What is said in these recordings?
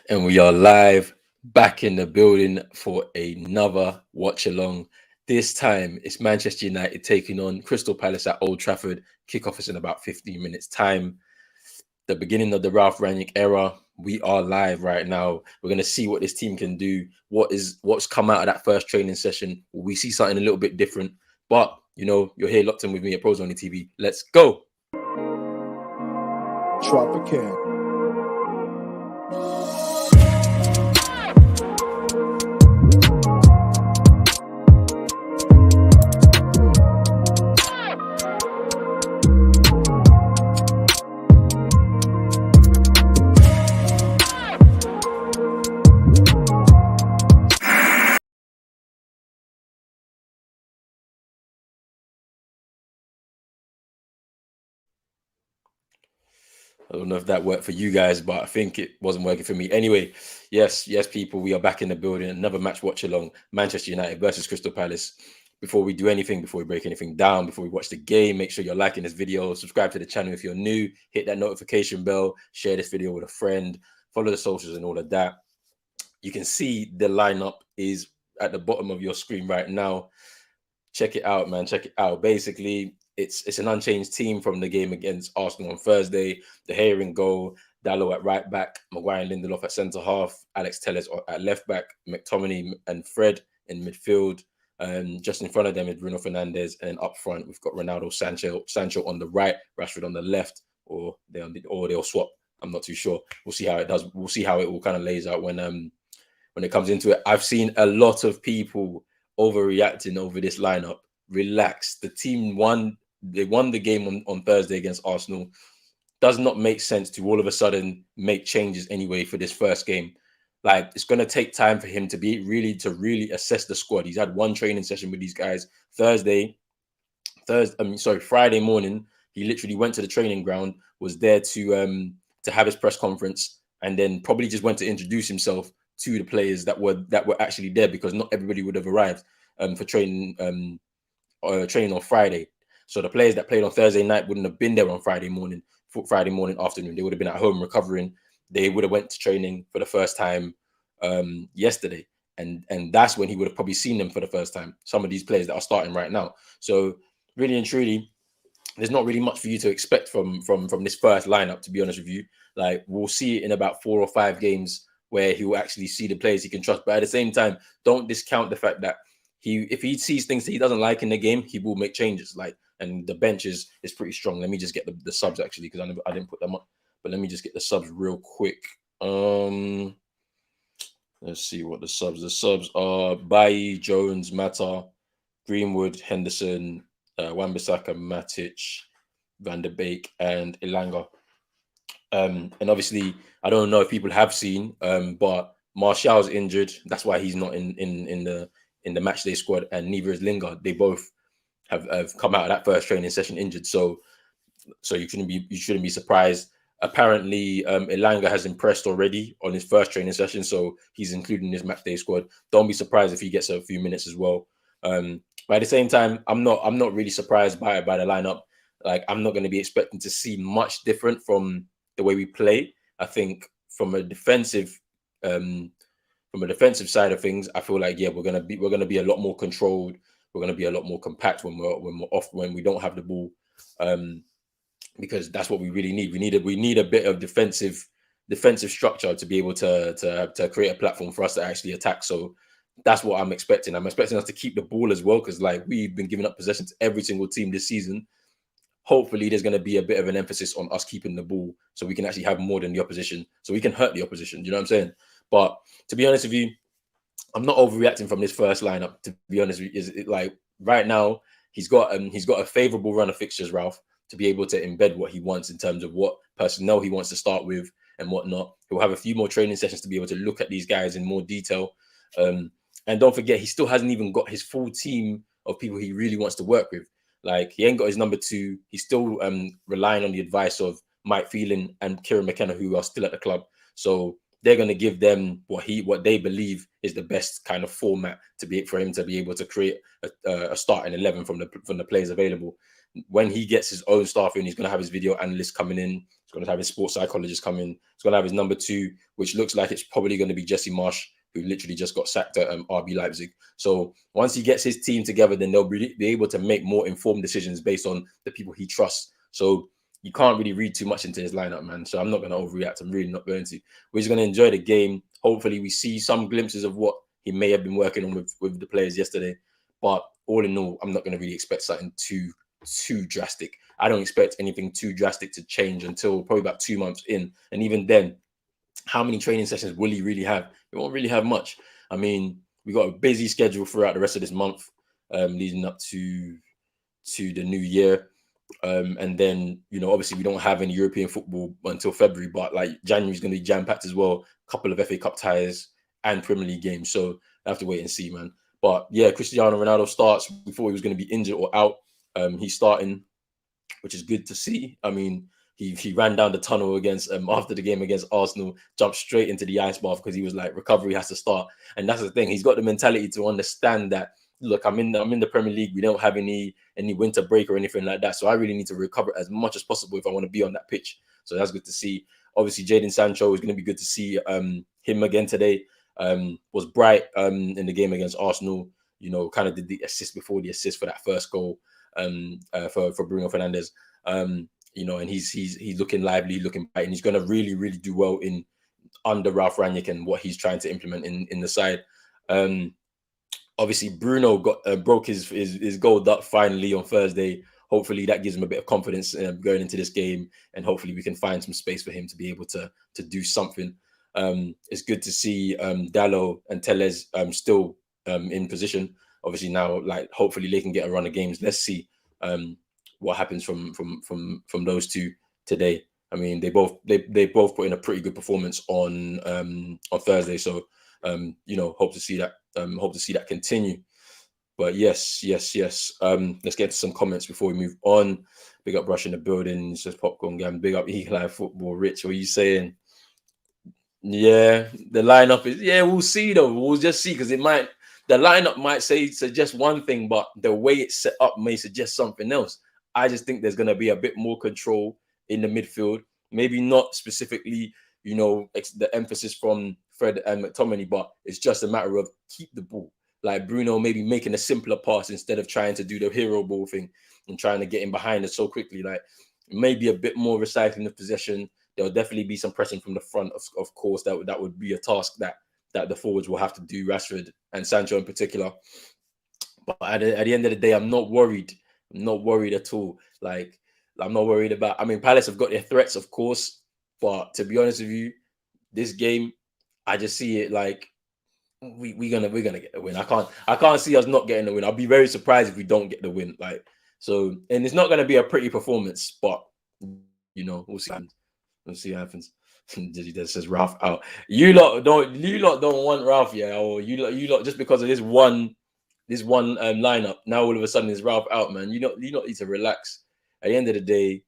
And we are live back in the building for another watch along. This time it's Manchester United taking on Crystal Palace at Old Trafford. Kickoff is in about 15 minutes' time. The beginning of the Ralf Rangnick era. We are live right now. We're gonna see what this team can do. What's come out of that first training session? We see something a little bit different. But you're here locked in with me at Pros Only TV. Let's go. Tropicana. I don't know if that worked for you guys, but I think it wasn't working for me. Anyway, yes, people, we are back in the building. Another match watch along. Manchester United versus Crystal Palace. Before we do anything, before we break anything down, before we watch the game, make sure you're liking this video, subscribe to the channel if you're new, hit that notification bell, share this video with a friend, follow the socials and all of that. You can see the lineup is at the bottom of your screen right now. Check it out, man. Check it out. Basically, it's an unchanged team from the game against Arsenal on Thursday. The Gea in goal, Dalot at right back, Maguire and Lindelof at centre half, Alex Telles at left back, McTominay and Fred in midfield. Just in front of them is Bruno Fernandes, and up front we've got Ronaldo, Sancho on the right, Rashford on the left, or they'll swap. I'm not too sure. We'll see how it does. We'll see how it all kind of lays out when it comes into it. I've seen a lot of people overreacting over this lineup. Relax. The team won. They won the game on Thursday against Arsenal. Does not make sense to all of a sudden make changes anyway for this first game. Like, it's going to take time for him to really assess the squad. He's had one training session with these guys Friday morning. He literally went to the training ground, was there to have his press conference, and then probably just went to introduce himself to the players that were actually there, because not everybody would have arrived for training on Friday. So the players that played on Thursday night wouldn't have been there on Friday morning afternoon. They would have been at home recovering. They would have went to training for the first time yesterday, and that's when he would have probably seen them for the first time. Some of these players that are starting right now. So really and truly, there's not really much for you to expect from this first lineup, to be honest with you. Like, we'll see it in about 4 or 5 games where he will actually see the players he can trust. But at the same time, don't discount the fact that if he sees things that he doesn't like in the game, he will make changes. And the bench is pretty strong. Let me just get the subs, actually, because I didn't put them up. But let me just get the subs real quick. Let's see what the subs are: Bailly, Jones, Mata, Greenwood, Henderson, Wan-Bissaka, Matic, Van der Beek, and Elanga. And obviously, I don't know if people have seen, but Martial's injured. That's why he's not in the matchday squad, and neither is Lingard. They both have come out of that first training session injured. So you shouldn't be surprised. Apparently, Elanga has impressed already on his first training session, so he's included in his matchday squad. Don't be surprised if he gets a few minutes as well. But at the same time, I'm not really surprised by the lineup. Like, I'm not going to be expecting to see much different from the way we play. I think from a defensive side of things, I feel like, yeah, we're gonna be a lot more controlled. We're gonna be a lot more compact when we don't have the ball, because that's what we really need. We need a bit of defensive structure to be able to create a platform for us to actually attack. So that's what I'm expecting. I'm expecting us to keep the ball as well, because like, we've been giving up possession to every single team this season. Hopefully there's going to be a bit of an emphasis on us keeping the ball, so we can actually have more than the opposition, so we can hurt the opposition. You know what I'm saying? But to be honest with you, I'm not overreacting from this first lineup. To be honest with you, like, right now he's got a favorable run of fixtures, Ralph, to be able to embed what he wants in terms of what personnel he wants to start with and whatnot. He'll have a few more training sessions to be able to look at these guys in more detail. And don't forget, he still hasn't even got his full team of people he really wants to work with. Like, he ain't got his number 2. He's still relying on the advice of Mike Phelan and Kieran McKenna, who are still at the club. So they're going to give them what they believe is the best kind of format for him to be able to create a starting 11 from the players available. When he gets his own staff in, he's going to have his video analyst coming in. He's going to have his sports psychologist come in. He's going to have his number 2, which looks like it's probably going to be Jesse Marsch, who literally just got sacked at RB Leipzig. So once he gets his team together, then they'll be able to make more informed decisions based on the people he trusts. So you can't really read too much into his lineup, man. So I'm not going to overreact. I'm really not going to. We're just going to enjoy the game. Hopefully we see some glimpses of what he may have been working on with the players yesterday. But all in all, I'm not going to really expect something too drastic. I don't expect anything too drastic to change until probably about 2 months in. And even then, how many training sessions will he really have? He won't really have much. I mean, we got a busy schedule throughout the rest of this month, leading up to the new year. And then, obviously we don't have any European football until February, but like January is going to be jam-packed as well. A couple of FA Cup ties and Premier League games. So I have to wait and see, man. But yeah, Cristiano Ronaldo starts. Before he was going to be injured or out. He's starting, which is good to see. I mean, he ran down the tunnel against after the game against Arsenal, jumped straight into the ice bath because he was like, recovery has to start. And that's the thing. He's got the mentality to understand that, look, I'm in the Premier League. We don't have any winter break or anything like that. So I really need to recover as much as possible if I want to be on that pitch. So that's good to see. Obviously, Jadon Sancho is going to be good to see him again today. Was bright in the game against Arsenal. Kind of did the assist before the assist for that first goal for Bruno Fernandes. And he's looking lively, looking bright, and he's going to really, really do well under Ralf Rangnick and what he's trying to implement in the side. Obviously, Bruno broke his goal up finally on Thursday. Hopefully, that gives him a bit of confidence going into this game, and hopefully, we can find some space for him to be able to do something. It's good to see Dalot and Telles still in position. Obviously, now, like, hopefully, they can get a run of games. Let's see what happens from those two today. I mean, they both put in a pretty good performance on Thursday. So hope to see that. Hope to see that continue. But yes. Let's get to some comments before we move on. Big up Rush in the building. It says Popcorn Gang. Big up Eagle Eye Football. Rich, what are you saying? Yeah, the lineup is. Yeah, we'll see though. We'll just see because the lineup might suggest one thing, but the way it's set up may suggest something else. I just think there's going to be a bit more control in the midfield. Maybe not specifically, the emphasis from Fred and McTominay, but it's just a matter of keep the ball. Like Bruno maybe making a simpler pass instead of trying to do the hero ball thing and trying to get in behind it so quickly. Like maybe a bit more recycling of possession. There'll definitely be some pressing from the front, of course. That would be a task that the forwards will have to do, Rashford and Sancho in particular. But at the end of the day, I'm not worried. I'm not worried at all. Like, I'm not worried about. I mean, Palace have got their threats, of course, but to be honest with you, this game, I just see it like we're gonna get the win. I can't see us not getting the win. I'll be very surprised if we don't get the win. Like, so, and it's not gonna be a pretty performance, but we'll see. We'll see what happens. That says Ralph out. You lot don't want Ralph, yeah, or you lot just because of this one lineup. Now all of a sudden it's Ralph out, man. You don't need to relax. At the end of the day,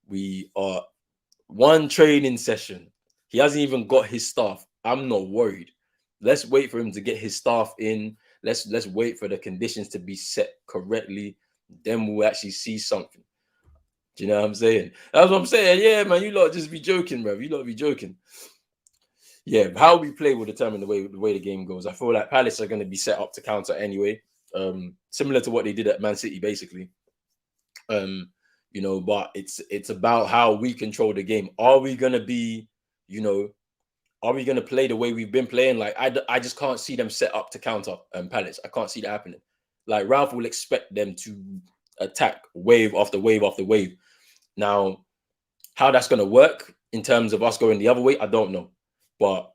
we are one training session. He hasn't even got his staff. I'm not worried. Let's wait for him to get his staff in. Let's wait for the conditions to be set correctly. Then we'll actually see something. Do you know what I'm saying? That's what I'm saying. Yeah, man, you lot just be joking, bro. You lot be joking. Yeah, how we play will determine the way the game goes. I feel like Palace are going to be set up to counter anyway, similar to what they did at Man City, basically. But it's about how we control the game. Are we going to be, are we going to play the way we've been playing? Like, I just can't see them set up to counter Palace. I can't see that happening. Like, Ralph will expect them to attack wave after wave after wave. Now, how that's going to work in terms of us going the other way, I don't know. But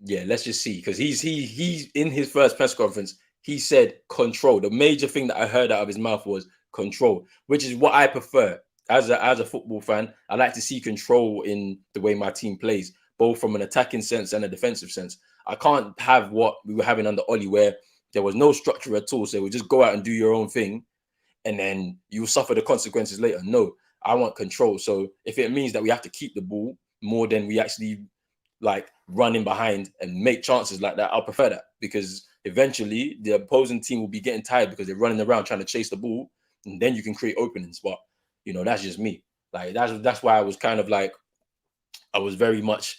yeah, let's just see. Because he's in his first press conference, he said control. The major thing that I heard out of his mouth was control, which is what I prefer. As a football fan, I like to see control in the way my team plays, both from an attacking sense and a defensive sense. I can't have what we were having under Oli, where there was no structure at all. So we just go out and do your own thing, and then you'll suffer the consequences later. No, I want control. So if it means that we have to keep the ball more than we actually like running behind and make chances like that. I'll prefer that, because eventually the opposing team will be getting tired because they're running around trying to chase the ball, and then you can create openings. But that's just me. Like that's why I was kind of like, I was very much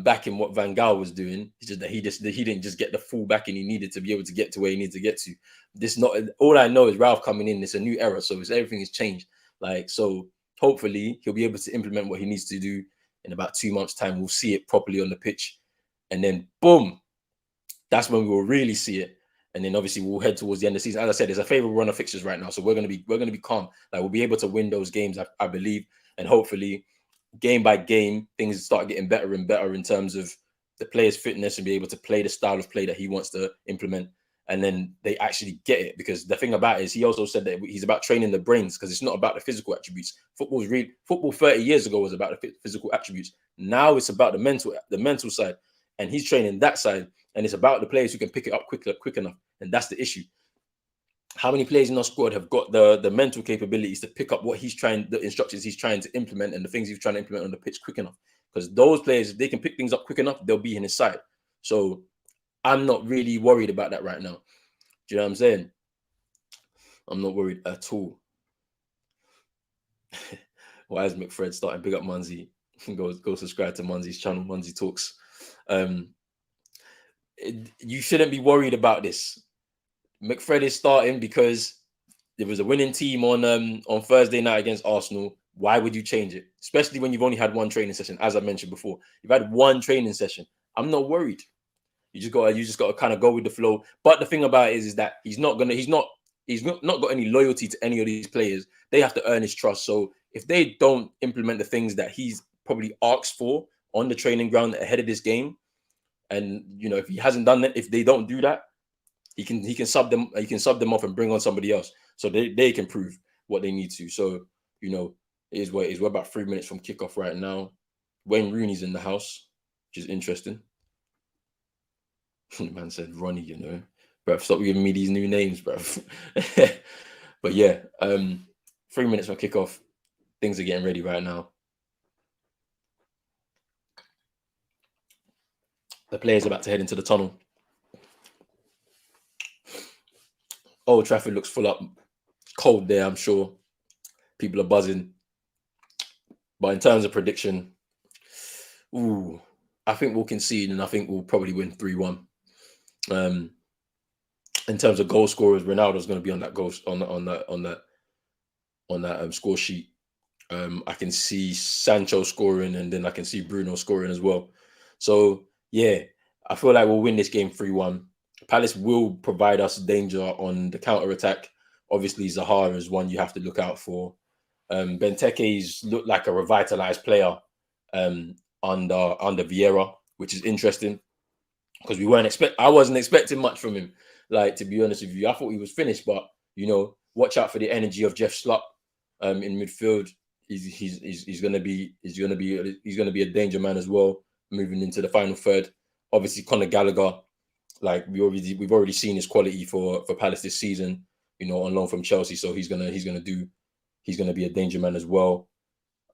backing what Van Gaal was doing. It's just that he didn't just get the full backing he needed to be able to get to where he needed to get to. This not all I know is Ralf coming in. It's a new era, so everything has changed. Like, so hopefully he'll be able to implement what he needs to do in about 2 months' time. We'll see it properly on the pitch, and then boom, that's when we will really see it. And then obviously we'll head towards the end of the season. As I said, there's a favorable run of fixtures right now, so we're gonna be calm. Like, we'll be able to win those games, I believe, and hopefully game by game things start getting better and better in terms of the player's fitness and be able to play the style of play that he wants to implement. And then they actually get it, because the thing about it is, he also said that he's about training the brains, because it's not about the physical attributes. Football 30 years ago was about the physical attributes. Now it's about the mental side, and he's training that side. And it's about the players who can pick it up quick enough. And that's the issue. How many players in our squad have got the mental capabilities to pick up the instructions he's trying to implement, and the things he's trying to implement on the pitch quick enough? Because those players, if they can pick things up quick enough, they'll be in his side. So I'm not really worried about that right now. Do you know what I'm saying? I'm not worried at all. Why is McFred starting? Big up Munzi. Go subscribe to Munzi's channel, Munzi Talks. You shouldn't be worried about this. McFred is starting because there was a winning team on Thursday night against Arsenal. Why would you change it? Especially when you've only had one training session, as I mentioned before. You've had one training session. I'm not worried. You just got to kind of go with the flow. But the thing about it is that he's not got any loyalty to any of these players. They have to earn his trust. So if they don't implement the things that he's probably asked for on the training ground ahead of this game, and if he hasn't done that, if they don't do that, he can sub them off and bring on somebody else, so they can prove what they need to. So it is what it is. We're about 3 minutes from kickoff right now. Wayne Rooney's in the house, which is interesting. Man said Ronnie, bruv, stop giving me these new names, bruv. But yeah, 3 minutes from kickoff. Things are getting ready right now. The players are about to head into the tunnel. Old Trafford looks full up. Cold there, I'm sure. People are buzzing. But in terms of prediction, I think we'll concede, and I think we'll probably win 3-1. In terms of goal scorers, Ronaldo's going to be on that on that score sheet. I can see Sancho scoring, and then I can see Bruno scoring as well. So yeah, I feel like we'll win this game 3-1. Palace will provide us danger on the counter attack. Obviously, Zaha is one you have to look out for. Benteke's looked like a revitalized player under Vieira, which is interesting, because I wasn't expecting much from him. Like, to be honest with you, I thought he was finished, but watch out for the energy of Jeff Slupp in midfield. He's gonna be a danger man as well, moving into the final third. Obviously, Conor Gallagher, like we've already seen his quality for Palace this season, on loan from Chelsea. So he's gonna be a danger man as well.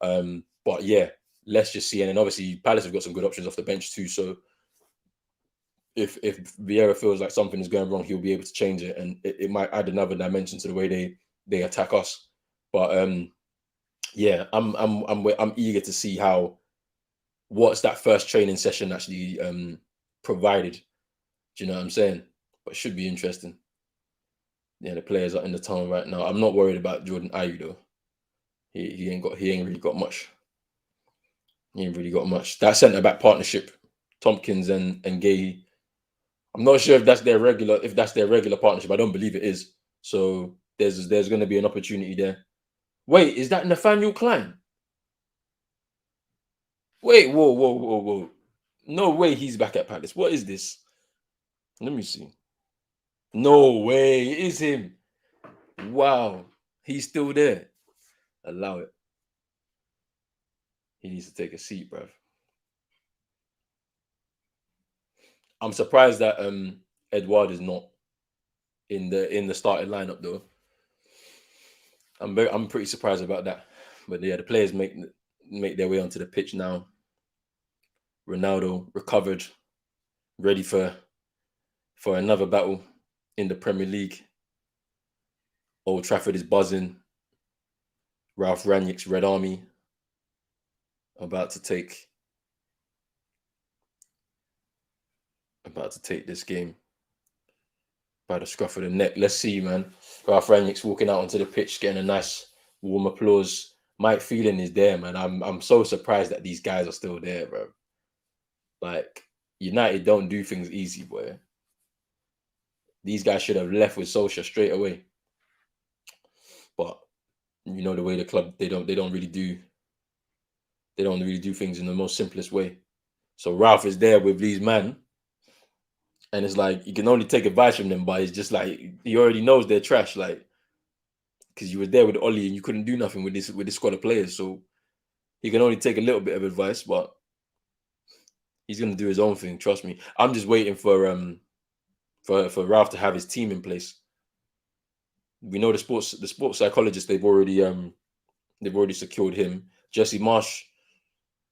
But yeah, let's just see. And then obviously Palace have got some good options off the bench too. So if Vieira feels like something is going wrong, he'll be able to change it, and it might add another dimension to the way they attack us. But yeah, I'm eager to see what's that first training session actually provided. Do you know what I'm saying? But it should be interesting. Yeah, the players are in the tunnel right now. I'm not worried about Jordan Ayew though. He ain't really got much. He ain't really got much. That centre back partnership, Tompkins and Gay. I'm not sure if that's their regular partnership. I don't believe it is. So there's going to be an opportunity there. Wait, is that Nathaniel Klein? Wait, whoa. No way he's back at Palace. What is this? Let me see. No way, it is him. Wow, he's still there. Allow it. He needs to take a seat, bruv. I'm surprised that Edouard is not in the starting lineup though. I'm pretty surprised about that. But yeah, the players make their way onto the pitch now. Ronaldo recovered, ready for another battle in the Premier League. Old Trafford is buzzing. Ralf Rangnick's Red Army about to take this game by the scruff of the neck. Let's see, man. Ralf Rangnick's walking out onto the pitch, getting a nice warm applause. Mike Phelan is there, man. I'm so surprised that these guys are still there, bro. Like, United don't do things easy, boy. These guys should have left with Solskjaer straight away. But you know the way the club they don't really do things in the most simplest way. So Ralph is there with these men, and it's like you can only take advice from them, but it's just like he already knows they're trash, like because you were there with Ollie and you couldn't do nothing with this squad of players. So he can only take a little bit of advice, but he's gonna do his own thing. Trust me. I'm just waiting for Ralph to have his team in place. We know the sports psychologists they've already secured him. Jesse Marsch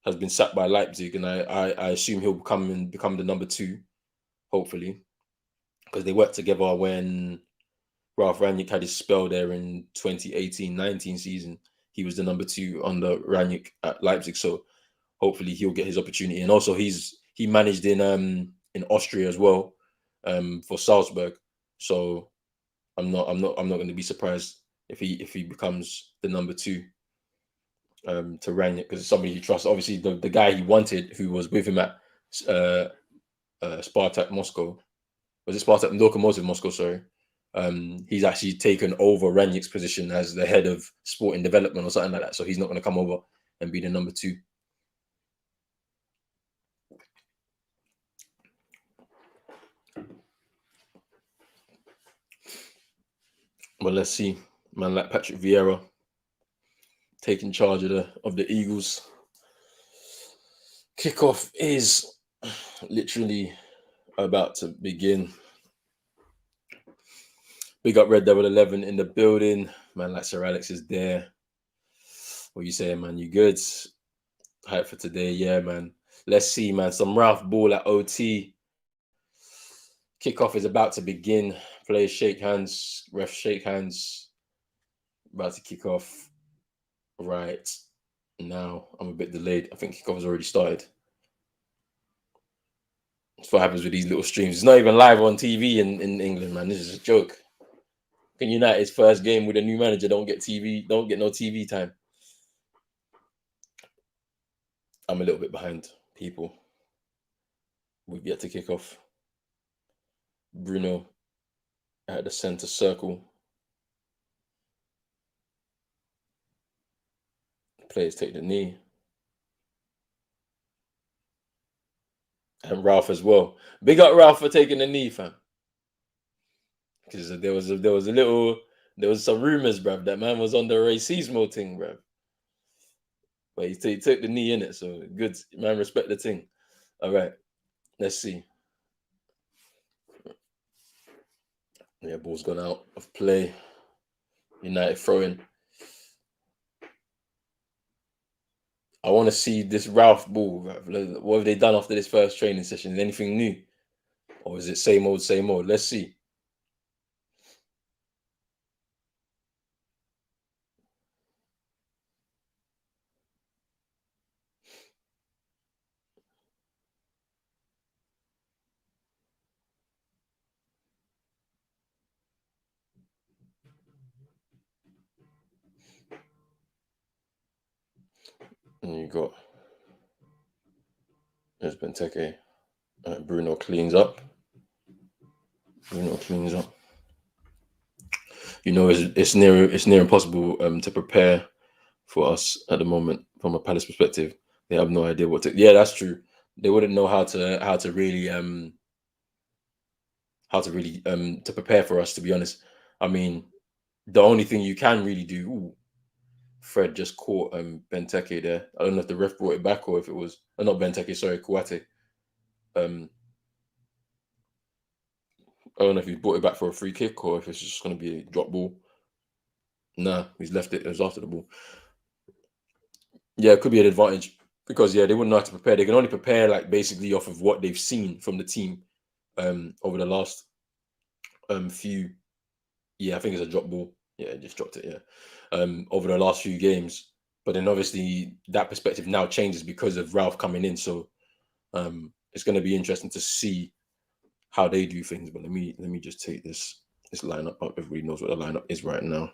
has been sacked by Leipzig, and I assume he'll become the number 2, hopefully, because they worked together when Ralf Rangnick had his spell there in 2018-19 season. He was the number 2 under Rangnick at Leipzig, so hopefully he'll get his opportunity. And also he managed in Austria as well, for Salzburg. So I'm not going to be surprised if he becomes the number 2 to Rangnick, because it's somebody he trusts. Obviously, the guy he wanted, who was with him at Spartak Moscow, was it Spartak Lokomotiv Moscow? Sorry, he's actually taken over Rangnick's position as the head of sporting development or something like that. So he's not going to come over and be the number 2. But let's see, man, like Patrick Vieira taking charge of the Eagles. Kickoff is literally about to begin. Big up Red Devil 11 in the building, man. Like Sir Alex is there. What you saying, man? You good? Hype for today, yeah, man. Let's see, man. Some Ralph ball at OT. Kickoff is about to begin. Players shake hands. Refs shake hands. About to kick off right now. I'm a bit delayed. I think kickoff has already started. That's what happens with these little streams. It's not even live on TV in England, man. This is a joke. Can United's first game with a new manager don't get no TV time. I'm a little bit behind people. We've yet to kick off. Bruno at the center circle. Players take the knee. And Ralph as well. Big up Ralph for taking the knee, fam. Because there was some rumors, bruv, that man was on the racismo thing, bruv. But he took the knee in it, so good. Man, respect the thing. All right, let's see. Yeah, ball's gone out of play. United throwing. I want to see this Ralph ball, bruv. What have they done after this first training session? Is anything new? Or is it same old, same old? Let's see. And you got there's Benteke. Bruno cleans up. You know, it's near impossible to prepare for us at the moment from a Palace perspective. They have no idea what to. Yeah, that's true. They wouldn't know how to really to prepare for us. To be honest, I mean, the only thing you can really do. Ooh, Fred just caught Benteke there. I don't know if the ref brought it back or if it was not Benteke. Sorry, Kouate. I don't know if he brought it back for a free kick or if it's just going to be a drop ball. Nah, he's left it. It was after the ball. Yeah, it could be an advantage. because they wouldn't know how to prepare. They can only prepare like basically off of what they've seen from the team over the last few. Yeah, I think it's a drop ball. Yeah, it just dropped it. Yeah, over the last few games. But then obviously that perspective now changes because of Ralph coming in. So it's going to be interesting to see how they do things. But let me just take this lineup up. Everybody knows what the lineup is right now.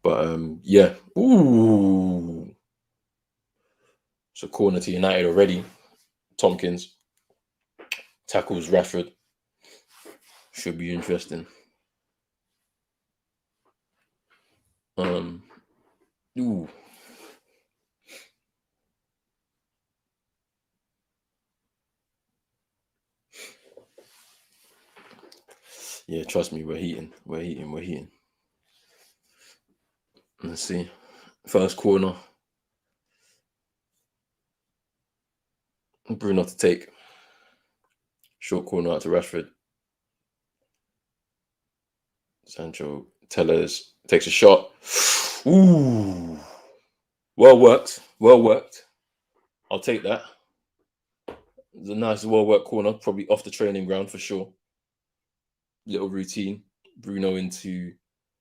But yeah, ooh, so corner to United already. Tompkins tackles Rashford. Should be interesting. Um, ooh, yeah, trust me, we're heating, we're heating, we're heating. Let's see. First corner, Bruno to take. Short corner out to Rashford. Sancho Tellers takes a shot. Ooh, well worked, well worked. I'll take that. It's a nice, well worked corner, probably off the training ground for sure. Little routine. Bruno into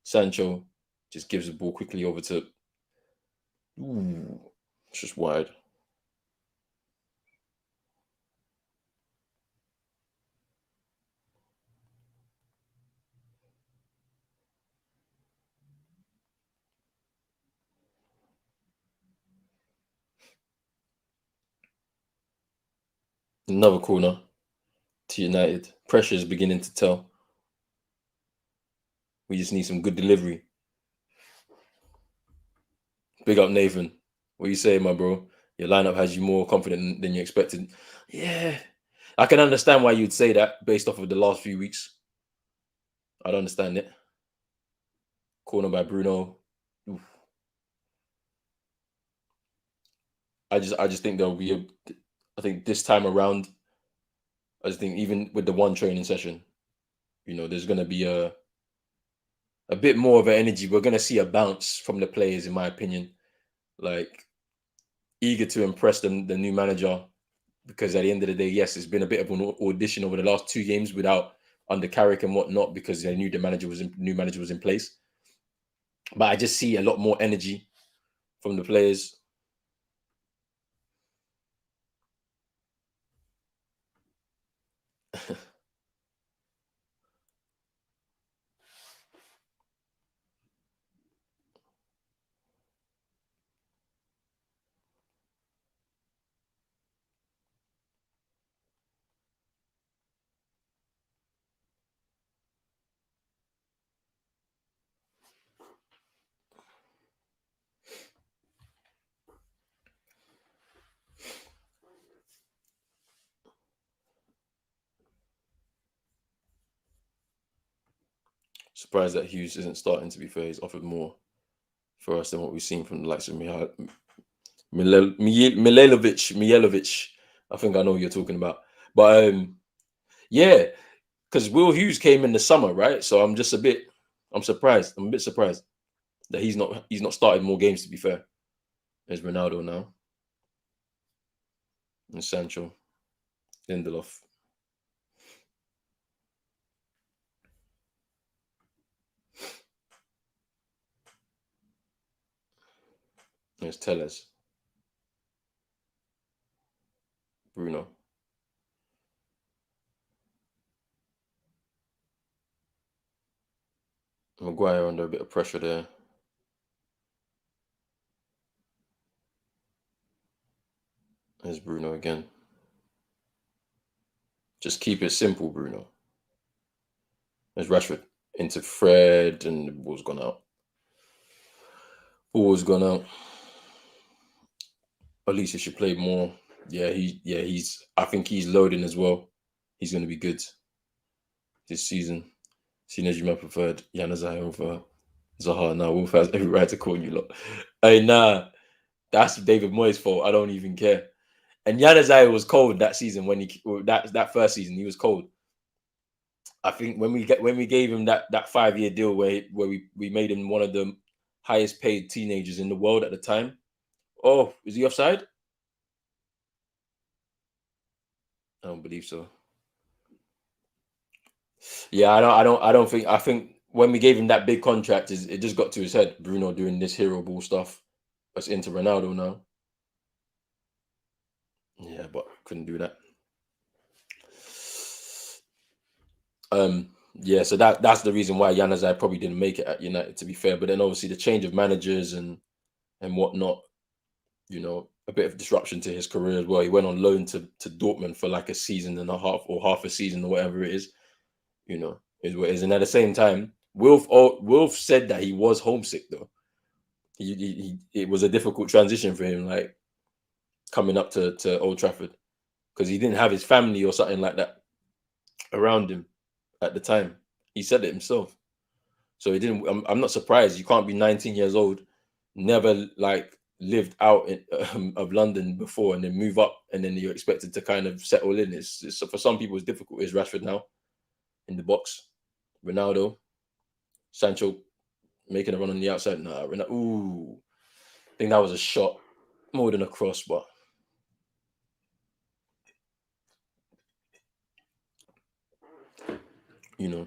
Sancho, just gives the ball quickly over to. Ooh, it's just wide. Another corner to United. Pressure is beginning to tell. We just need some good delivery. Big up Nathan. What you say, my bro? Your lineup has you more confident than you expected. Yeah, I can understand why you'd say that based off of the last few weeks. I'd understand it. Corner by Bruno. Oof. I just think there'll be a. I think this time around, I just think even with the one training session, there's gonna be a bit more of an energy. We're gonna see a bounce from the players, in my opinion. Like eager to impress the new manager, because at the end of the day, yes, it's been a bit of an audition over the last 2 games without under Carrick and whatnot, because they knew new manager was in place. But I just see a lot more energy from the players. Surprised that Hughes isn't starting. To be fair, he's offered more for us than what we've seen from the likes of Mijelovic. I think I know what you're talking about. But yeah, because Will Hughes came in the summer, right? So I'm surprised. I'm a bit surprised that he's not started more games. To be fair, there's Ronaldo now and Sancho, Lindelof. There's Tellez, Bruno, Maguire under a bit of pressure there. There's Bruno again. Just keep it simple, Bruno. There's Rashford into Fred, and the ball's gone out. Ball's gone out. At least he should play more. He's. I think he's loading as well. He's going to be good this season. Seeing as you might preferred Januzaj over Zaha. Now Wolf has every right to call you lot. Hey, nah, that's David Moyes' fault. I don't even care. And Januzaj was cold that season that first season he was cold. I think when we gave him that 5-year deal where we made him one of the highest paid teenagers in the world at the time. Oh, is he offside? I don't believe so. Yeah, I don't think. I think when we gave him that big contract, it just got to his head. Bruno doing this hero ball stuff. That's into Ronaldo now. Yeah, but couldn't do that. Yeah, so that's the reason why Januzaj probably didn't make it at United, to be fair. But then obviously the change of managers and whatnot, a bit of disruption to his career as well. He went on loan to Dortmund for like a season and a half or half a season or whatever it is. Is what it is. And at the same time, Wolf said that he was homesick though. It was a difficult transition for him, like coming up to Old Trafford, because he didn't have his family or something like that around him at the time. He said it himself. So he didn't. I'm not surprised. You can't be 19 years old, never like lived out of London before, and then move up, and then you're expected to kind of settle in. It's for some people it's difficult. Is Rashford now in the box? Ronaldo, Sancho making a run on the outside. Nah, ooh, I think that was a shot more than a cross, but you know,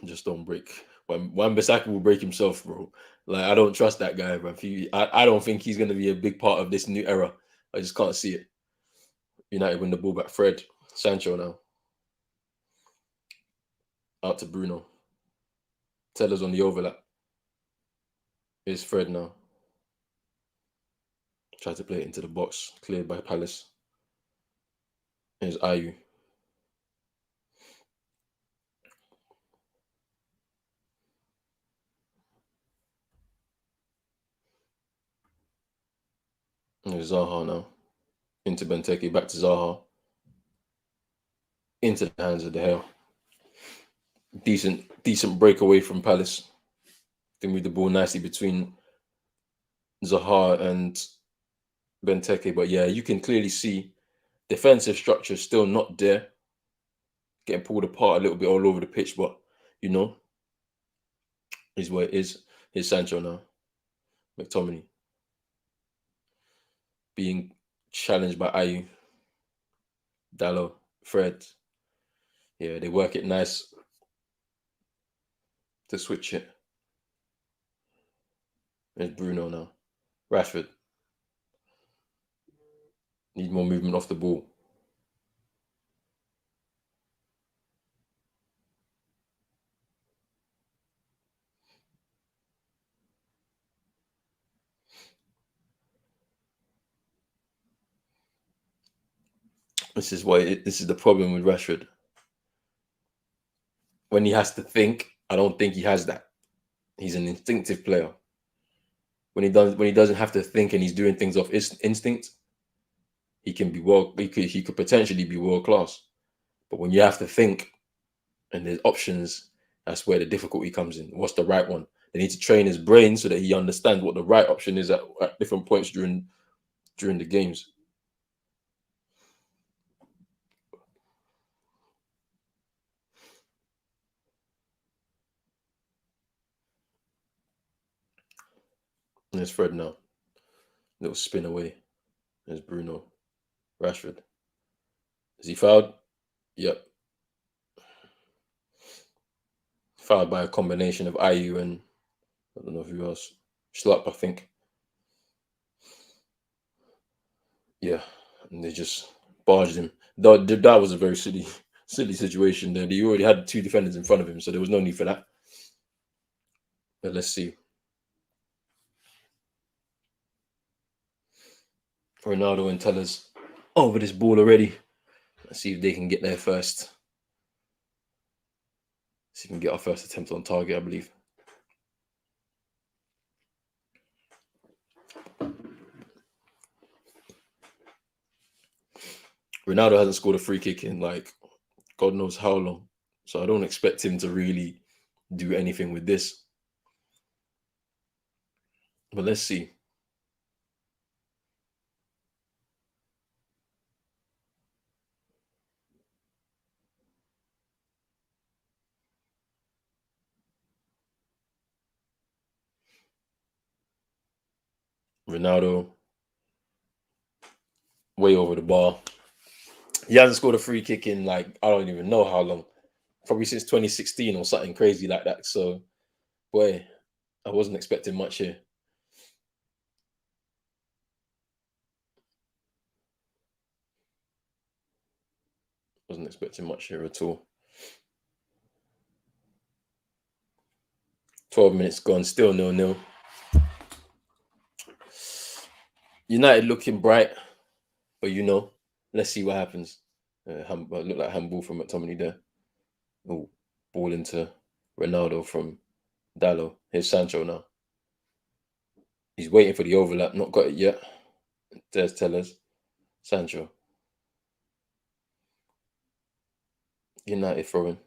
just don't break. Wan Bissaka will break himself, bro. Like I don't trust that guy, bro. I don't think he's gonna be a big part of this new era. I just can't see it. United win the ball back. Fred, Sancho now out to Bruno. Teller's on the overlap. It's Fred now. Try to play it into the box. Cleared by Palace. Here's Ayu. Here's Zaha now. Into Benteke. Back to Zaha. Into the hands of the Hale. Decent breakaway from Palace. They move the ball nicely between Zaha and Benteke. But yeah, you can clearly see defensive structure still not there. Getting pulled apart a little bit all over the pitch, but you know, is what it is. Here's Sancho now. McTominay being challenged by Ayu. Dallo. Fred. Yeah, they work it nice to switch it. There's Bruno now. Rashford. Need more movement off the ball. This is the problem with Rashford. When he has to think, I don't think he has that. He's an instinctive player. When he doesn't have to think and he's doing things off instinct, he can be he could potentially be world class. But when you have to think and there's options, that's where the difficulty comes in. What's the right one? They need to train his brain so that he understands what the right option is at different points during the games. And there's Fred now. Little spin away. There's Bruno. Rashford. Is he fouled? Yep. Fouled by a combination of Ayu and I don't know who else. Schlupp, I think. Yeah. And they just barged him. That was a very silly situation there. He already had two defenders in front of him, so there was no need for that. But let's see. Ronaldo and Tellers over this ball already. Let's see if they can get there first. See if we can get our first attempt on target, I believe. Ronaldo hasn't scored a free kick in like God knows how long. So I don't expect him to really do anything with this. But let's see. Ronaldo, way over the bar. He hasn't scored a free kick in like I don't even know how long. Probably since 2016 or something crazy like that. So, boy, I wasn't expecting much here. Wasn't expecting much here at all. 12 minutes gone, still 0-0. United looking bright, but let's see what happens. Look like handball from McTominay there. Oh, ball into Ronaldo from Dallo. Here's Sancho now. He's waiting for the overlap, not got it yet. There's Tellers. Sancho. United throwing.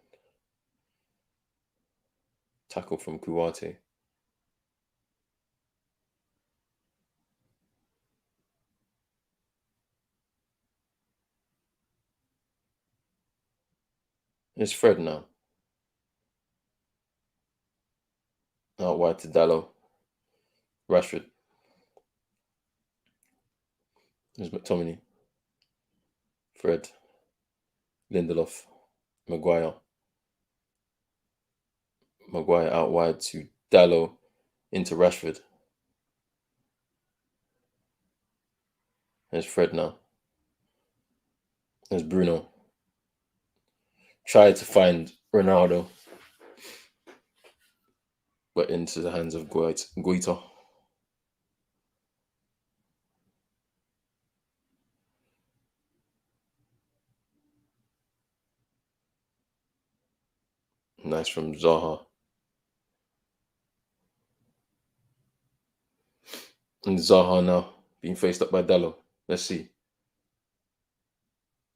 Tackle from Kuwate. It's Fred now. Out wide to Dallo. Rashford. There's McTominay. Fred. Lindelof. Maguire. Maguire out wide to Dallo into Rashford. There's Fred now. There's Bruno. Tried to find Ronaldo, but into the hands of Guaita. Nice from Zaha. And Zaha now being faced up by Dallo. Let's see.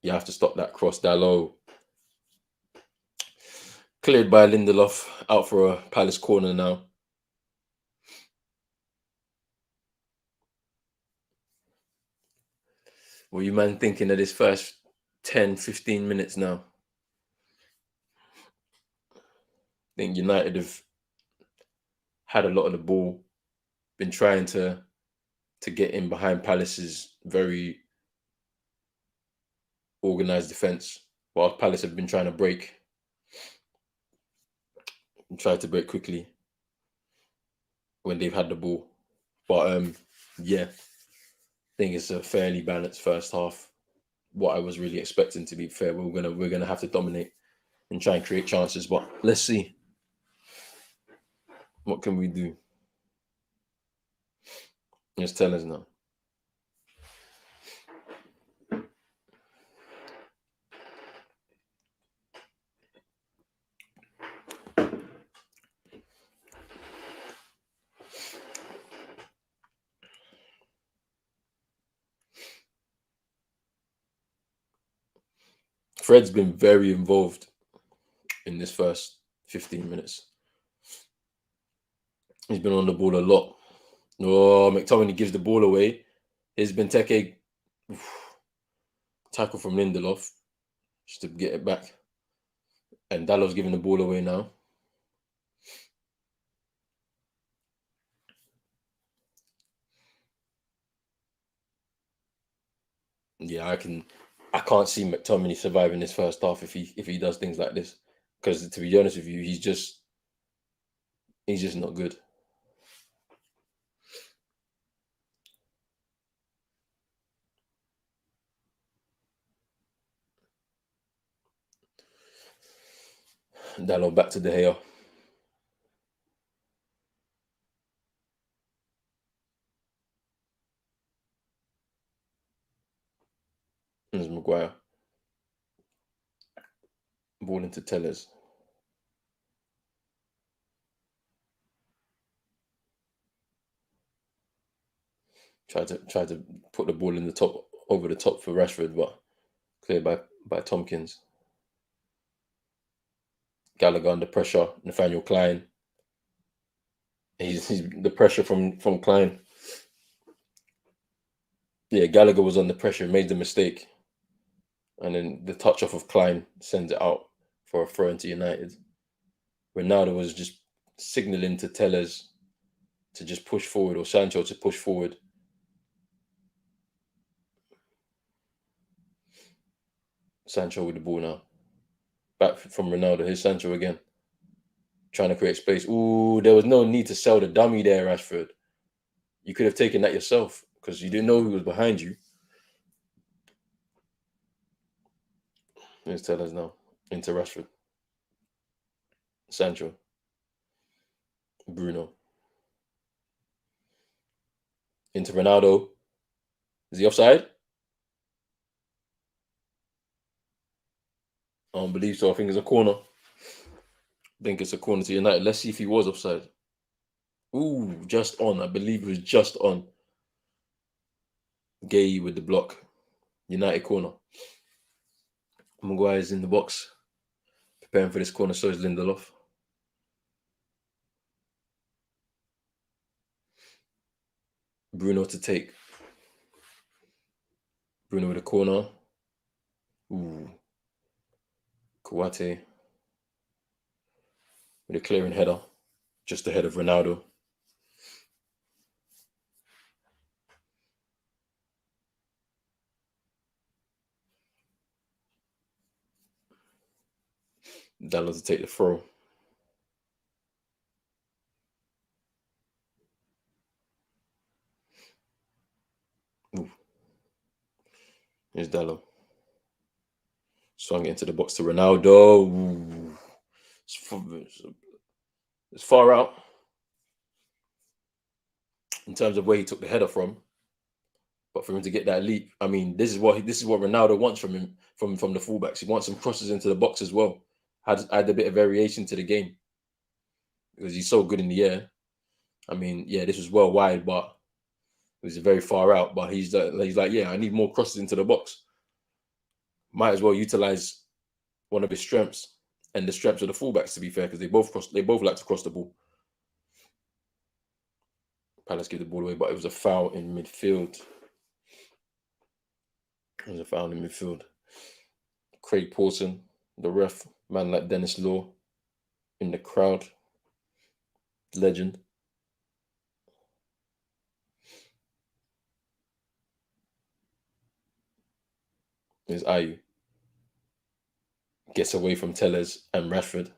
You have to stop that cross, Dallo. Cleared by Lindelof. Out for a Palace corner now. What are you man thinking of this first 10, 15 minutes now? I think United have had a lot of the ball, been trying to get in behind Palace's very organised defence, while Palace have been trying to break and try to break quickly when they've had the ball. But yeah, I think it's a fairly balanced first half. What I was really expecting, to be fair, we're gonna have to dominate and try and create chances. But let's see, what can we do? Just tell us now. Fred's been very involved in this first 15 minutes. He's been on the ball a lot. Oh, McTominay gives the ball away. Here's Benteke. Tackle from Lindelof just to get it back. And Dallo's giving the ball away now. Yeah, I can't see McTominay surviving this first half if he does things like this. Because to be honest with you, he's just not good. Dallo back to De Gea. There's Maguire. Ball into Tellers. Tried to put the ball in the top, over the top for Rashford, but cleared by Tompkins. Gallagher under pressure. Nathaniel Klein. He's the pressure from Klein. Yeah, Gallagher was under pressure, made the mistake, and then the touch off of Klein sends it out for a throw into United. Ronaldo was just signaling to Tellers to just push forward, or Sancho to push forward, Sancho with the ball now. Back from Ronaldo. Here's Sancho again. Trying to create space. Ooh, there was no need to sell the dummy there, Rashford. You could have taken that yourself because you didn't know who was behind you. Let's tell us now. Into Rashford. Sancho. Bruno. Into Ronaldo. Is he offside? I don't believe so. I think it's a corner. I think it's a corner to United. Let's see if he was offside. Ooh, just on. I believe it was just on. Gay with the block. United corner. Maguire's in the box. Preparing for this corner, so is Lindelof. Bruno to take. Bruno with a corner. Ooh. Kouate with a clearing header. Just ahead of Ronaldo. Dallo to take the throw. Ooh. Here's Dallo. Swung it into the box to Ronaldo. Ooh. It's far out in terms of where he took the header from. But for him to get that leap, I mean, this is what Ronaldo wants from him, from the fullbacks. He wants some crosses into the box as well. Add a bit of variation to the game because he's so good in the air. I mean, yeah, this was well wide, but it was very far out. But he's like, yeah, I need more crosses into the box. Might as well utilize one of his strengths and the strengths of the fullbacks, to be fair, because they both like to cross the ball. Palace give the ball away, but it was a foul in midfield. It was a foul in midfield. Craig Pawson, the ref, man like Dennis Law in the crowd. Legend. Is Ayew. Gets away from Tellers and Rashford,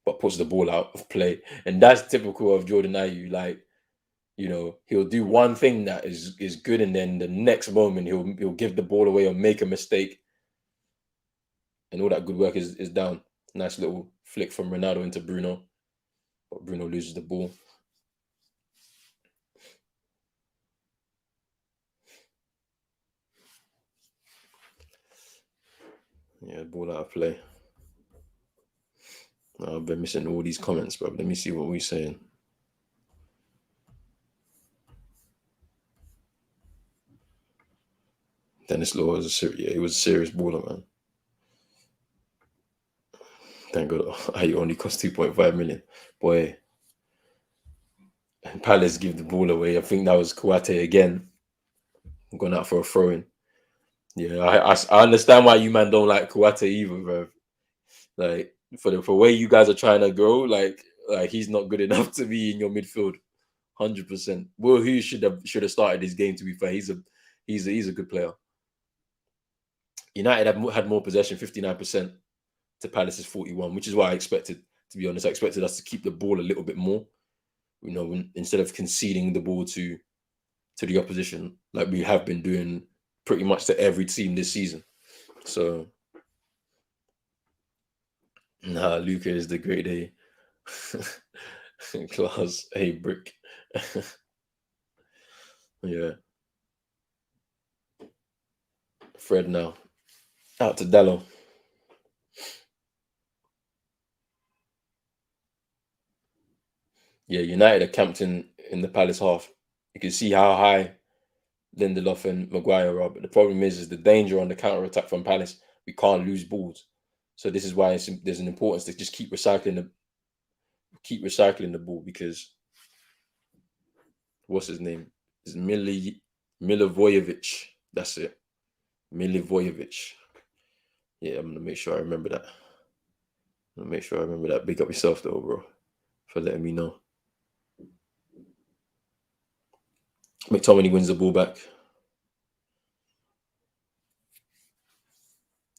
but puts the ball out of play. And that's typical of Jordan Ayew. Like, you know, he'll do one thing that is good, and then the next moment he'll give the ball away or make a mistake. And all that good work is down. Nice little flick from Ronaldo into Bruno. But Bruno loses the ball. Yeah, ball out of play. I've been missing all these comments, bro. Let me see what we're saying. Dennis Law was he was a serious baller, man. Thank God he only cost 2.5 million. Boy, Palace give the ball away. I think that was Kouate again. Gone out for a throw-in. Yeah, I understand why you man don't like Kouate either, bro. Like for where you guys are trying to go, like he's not good enough to be in your midfield. 100%. Will Hughes should have started his game. To be fair, he's a good player. United had more possession, 59% to Palace's 41, which is what I expected. To be honest, I expected us to keep the ball a little bit more. You know, instead of conceding the ball to the opposition, like we have been doing pretty much to every team this season. So, nah, Luca is the great A. Class A brick. Yeah. Fred now. Out to Dallo. Yeah, United are camped in the Palace half. You can see how high Lindelof and Maguire are. But the problem is the danger on the counter attack from Palace. We can't lose balls. So this is why there's an importance to just keep recycling the ball, because what's his name? It's Milivojevic. That's it. Milivojevic. Yeah, I'm gonna make sure I remember that. Big up yourself though, bro, for letting me know. McTominay wins the ball back.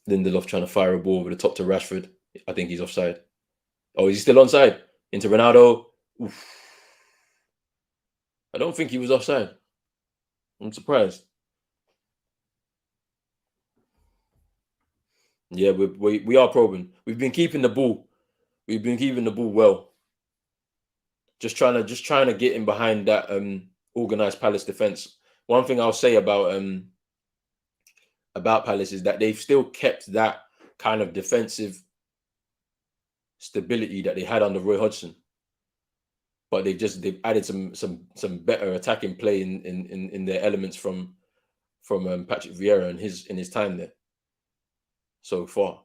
Lindelof trying to fire a ball over the top to Rashford. I think he's offside. Oh, is he still onside? Into Ronaldo. Oof. I don't think he was offside. I'm surprised. Yeah, we are probing. We've been keeping the ball. We've been keeping the ball well. Just trying to get in behind that organized Palace defense. One thing I'll say about Palace is that they've still kept that kind of defensive stability that they had under Roy Hodgson, but they've added some better attacking play in their elements from Patrick Vieira and his time there so far.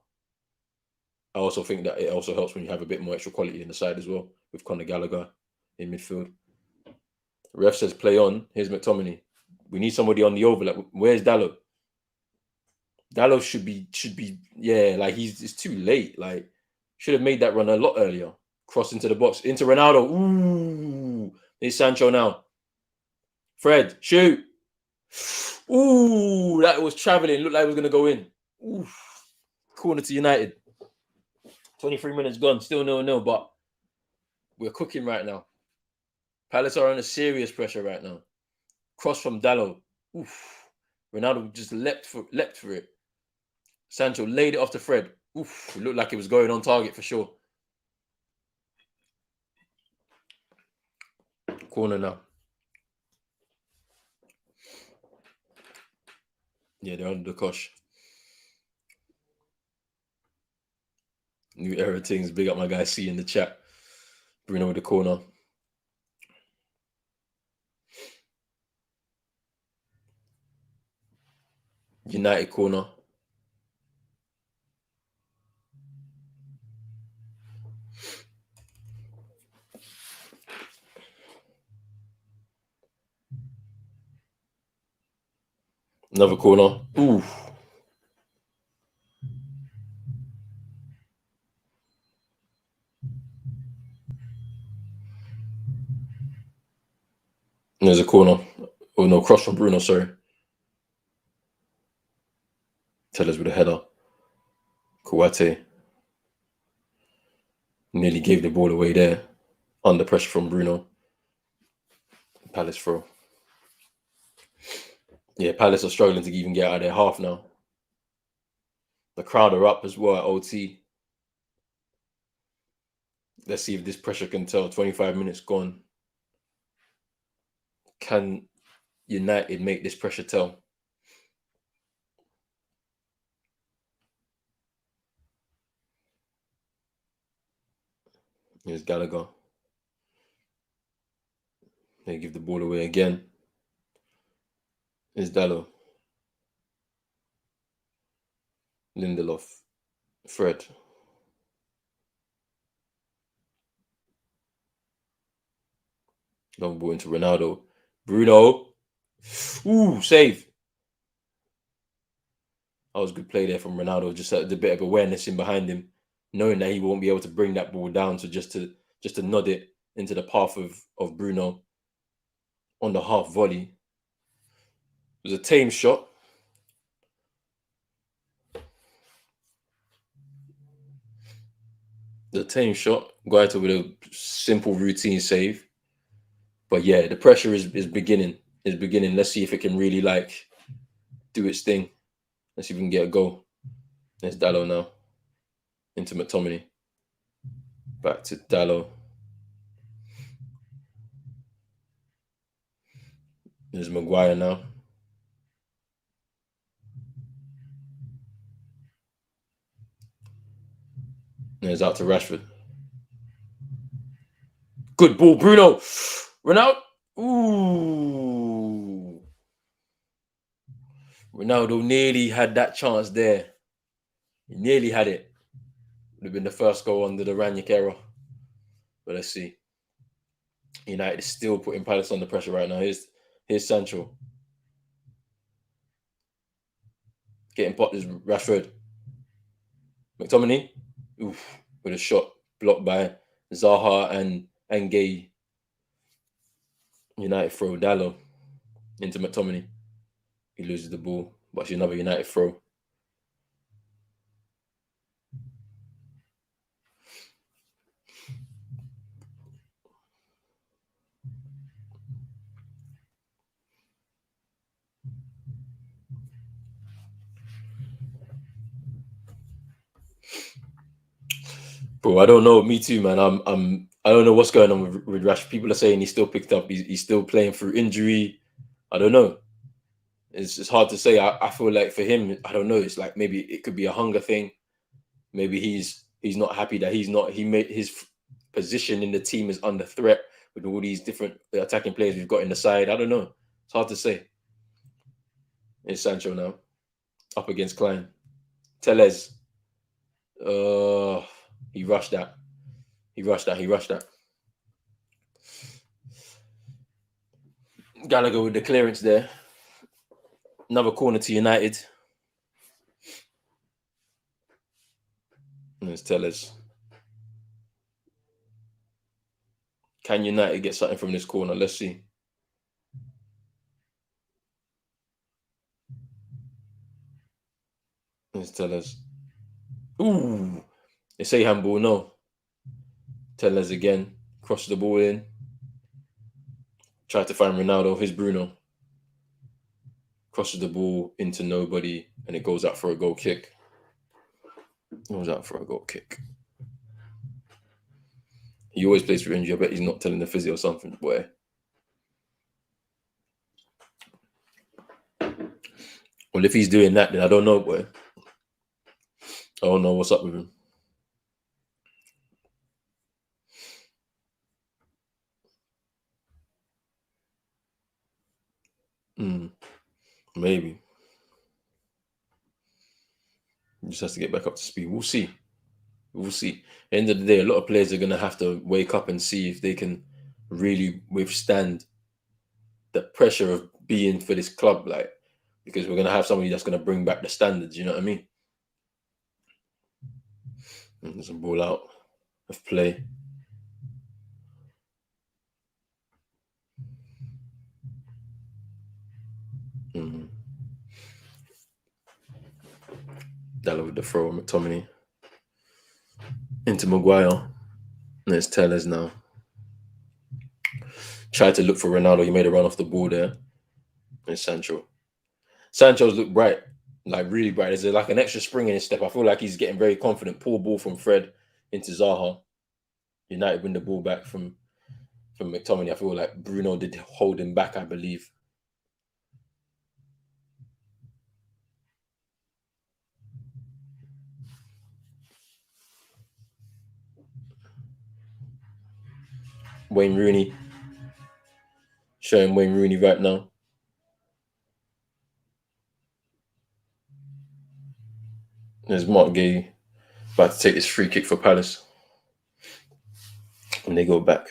I also think that it also helps when you have a bit more extra quality in the side as well with Conor Gallagher in midfield. Ref says play on. Here's McTominay. We need somebody on the overlap. Where's Dalot? Dalot should be like it's too late. Like should have made that run a lot earlier. Cross into the box into Ronaldo. Ooh, it's Sancho now. Fred, shoot. Ooh, that was traveling. Looked like it was gonna go in. Ooh, corner to United. 23 minutes gone. Still 0-0, but we're cooking right now. Palace are under serious pressure right now. Cross from Dalot. Oof. Ronaldo just leapt for it. Sancho laid it off to Fred. Oof. It looked like it was going on target for sure. Corner now. Yeah, they're under the cosh. New era things. Big up my guy C in the chat. Bruno with the corner. United corner. Another corner. Ooh. There's a corner. Oh no, cross from Bruno, sorry. Tellers with a header. Kouate. Nearly gave the ball away there. Under pressure from Bruno. Palace throw. Yeah, Palace are struggling to even get out of their half now. The crowd are up as well at OT. Let's see if this pressure can tell. 25 minutes gone. Can United make this pressure tell? Here's Gallagher. They give the ball away again. Here's Dalot. Lindelof. Fred. Long ball into Ronaldo. Bruno. Ooh, save. That was good play there from Ronaldo. Just a bit of awareness in behind him, knowing that he won't be able to bring that ball down. So just to nod it into the path of Bruno on the half volley. It was a tame shot. The tame shot. Guaita with a simple routine save. But yeah, the pressure is beginning. Let's see if it can really do its thing. Let's see if we can get a goal. There's Dalot now. Into McTominay. Back to Dalot. There's Maguire now. There's out to Rashford. Good ball, Bruno. Ronaldo. Ooh. Ronaldo nearly had that chance there. He nearly had it. Would have been the first goal under the Rangnick era. But let's see. United is still putting Palace under pressure right now. Here's Sancho. Getting popped is Rashford. McTominay. Oof. With a shot blocked by Zaha and Gay. United throw Dalot into McTominay. He loses the ball, but it's another United throw. Bro, I don't know. Me too, man. I don't know what's going on with Rashford. People are saying he's still picked up. He's still playing through injury. I don't know. It's hard to say. I feel like for him, I don't know. It's like maybe it could be a hunger thing. Maybe he's not happy that he made his position in the team is under threat with all these different attacking players we've got in the side. I don't know. It's hard to say. It's Sancho now up against Klein. Teles. Uh, he rushed that. He rushed that. He rushed that. Gallagher with the clearance there. Another corner to United. Let's tell us. Can United get something from this corner? Let's see. Let's tell us. Ooh. They say handball, no. Tell us again. Cross the ball in. Try to find Ronaldo. Here's Bruno. Crosses the ball into nobody, and it goes out for a goal kick. Goes out for a goal kick. He always plays for injury. I bet he's not telling the physio or something, boy. Well, if he's doing that, then I don't know, boy. I don't know what's up with him. Maybe. He just has to get back up to speed. We'll see. We'll see. At the end of the day, a lot of players are going to have to wake up and see if they can really withstand the pressure of being for this club, like, because we're going to have somebody that's going to bring back the standards. You know what I mean? And there's a ball out of play. Dalla with the throw, McTominay into Maguire. Let's tell us now. Tried to look for Ronaldo. He made a run off the ball there. And Sancho. Sancho's look bright, like really bright. There's like an extra spring in his step. I feel like he's getting very confident. Poor ball from Fred into Zaha. United win the ball back from McTominay. I feel like Bruno did hold him back, I believe. Wayne Rooney. Showing Wayne Rooney right now. There's Mark Gay about to take this free kick for Palace. And they go back.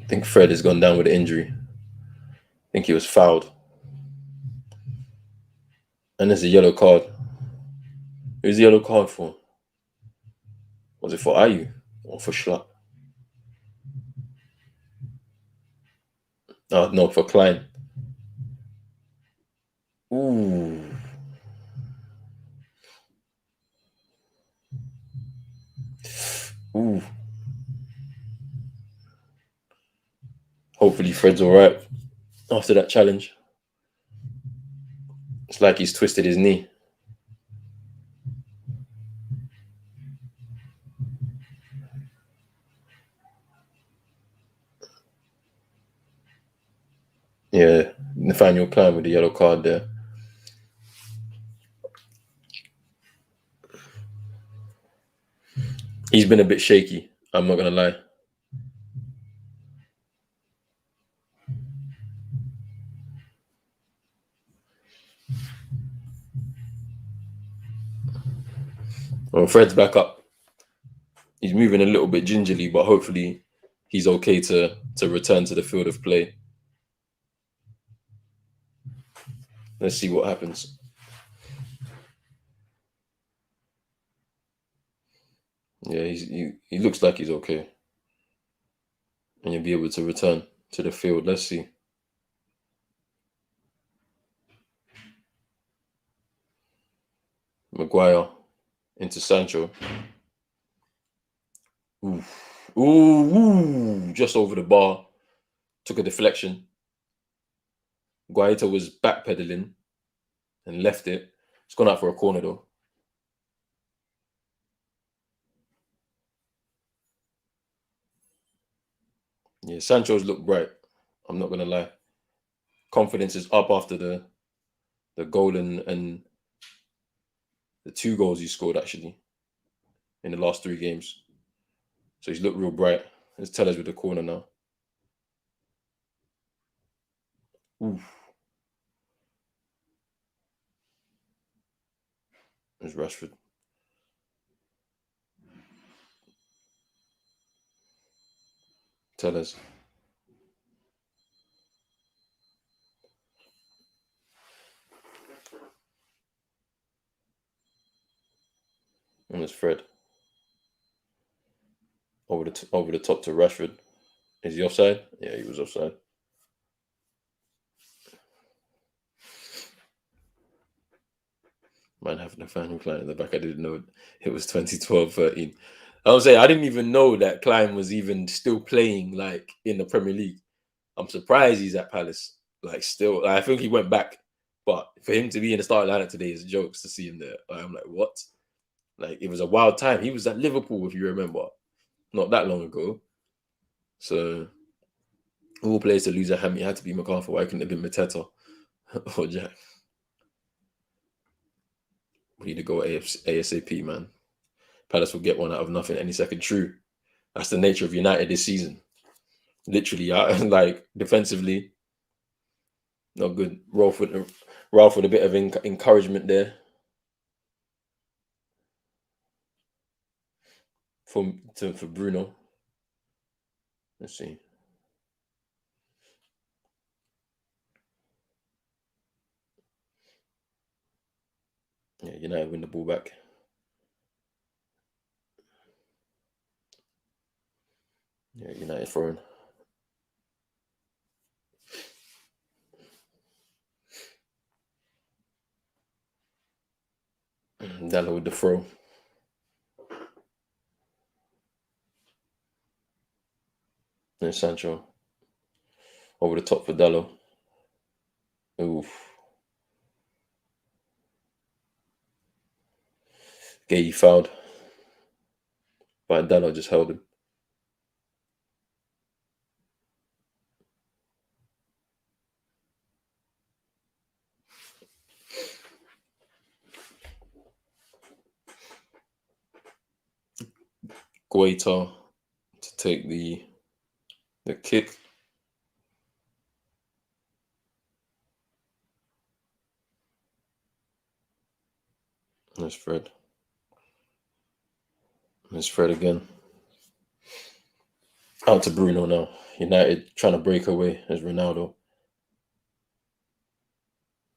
I think Fred has gone down with an injury. I think he was fouled. And there's a yellow card. Who's the yellow card for? Was it for Ayu or for Schlapp? Oh, no, for Klein. Ooh. Ooh. Hopefully Fred's all right after that challenge. It's like he's twisted his knee. Yeah, Nathaniel Klein with the yellow card there. He's been a bit shaky, I'm not going to lie. Well, Fred's back up. He's moving a little bit gingerly, but hopefully he's okay to return to the field of play. Let's see what happens. Yeah, he looks like he's okay. And you'll be able to return to the field. Let's see. Maguire into Sancho. Ooh, ooh, just over the bar. took a deflection. Guaita was backpedaling and left it. It's gone out for a corner though. Yeah, Sancho's looked bright. I'm not gonna lie. Confidence is up after the goal and the 2 goals he scored actually in the last 3 games. So he's looked real bright. Let's tell us with the corner now. Oof. There's Rashford. Tell us. And it's Fred. Over the top to Rashford. Is he offside? Yeah, he was offside. Man having a fan who climbed in the back. I didn't know it was 2012-13. I was saying I didn't even know that Klein was even still playing like in the Premier League. I'm surprised he's at Palace. Like still, I think he went back, but for him to be in the starting lineup today is jokes to see him there. I'm like, what? Like it was a wild time. He was at Liverpool, if you remember, not that long ago. So all players to lose at Ham, it had to be McArthur. Why couldn't it have been Mateta or Jack? We need to go ASAP, man. Palace will get one out of nothing any second. True. That's the nature of United this season. Literally, like defensively, not good. Ralf with a bit of encouragement there for Bruno. Let's see. Yeah, United win the ball back. Yeah, United throwing. Dallo with the throw. And Sancho over the top for Dallo. Oof. Gay fouled. But Dallo just held him. Guaita to take the kick. There's Fred. There's Fred again. Out to Bruno now. United trying to break away as Ronaldo.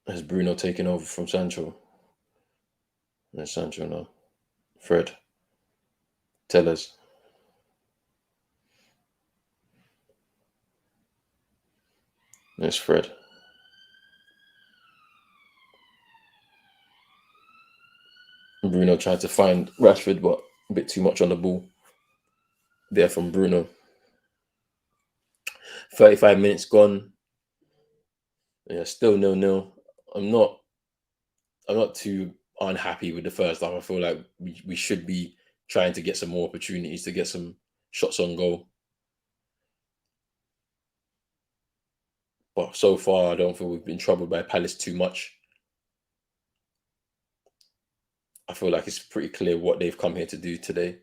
As Bruno taking over from Sancho. There's Sancho now. Fred. Tellers. There's Fred. Bruno tried to find Rashford, but a bit too much on the ball. There from Bruno. 35 minutes gone. Yeah, still 0-0. I'm not too unhappy with the first half. I feel like we should be trying to get some more opportunities to get some shots on goal. But so far, I don't feel we've been troubled by Palace too much. I feel like it's pretty clear what they've come here to do today.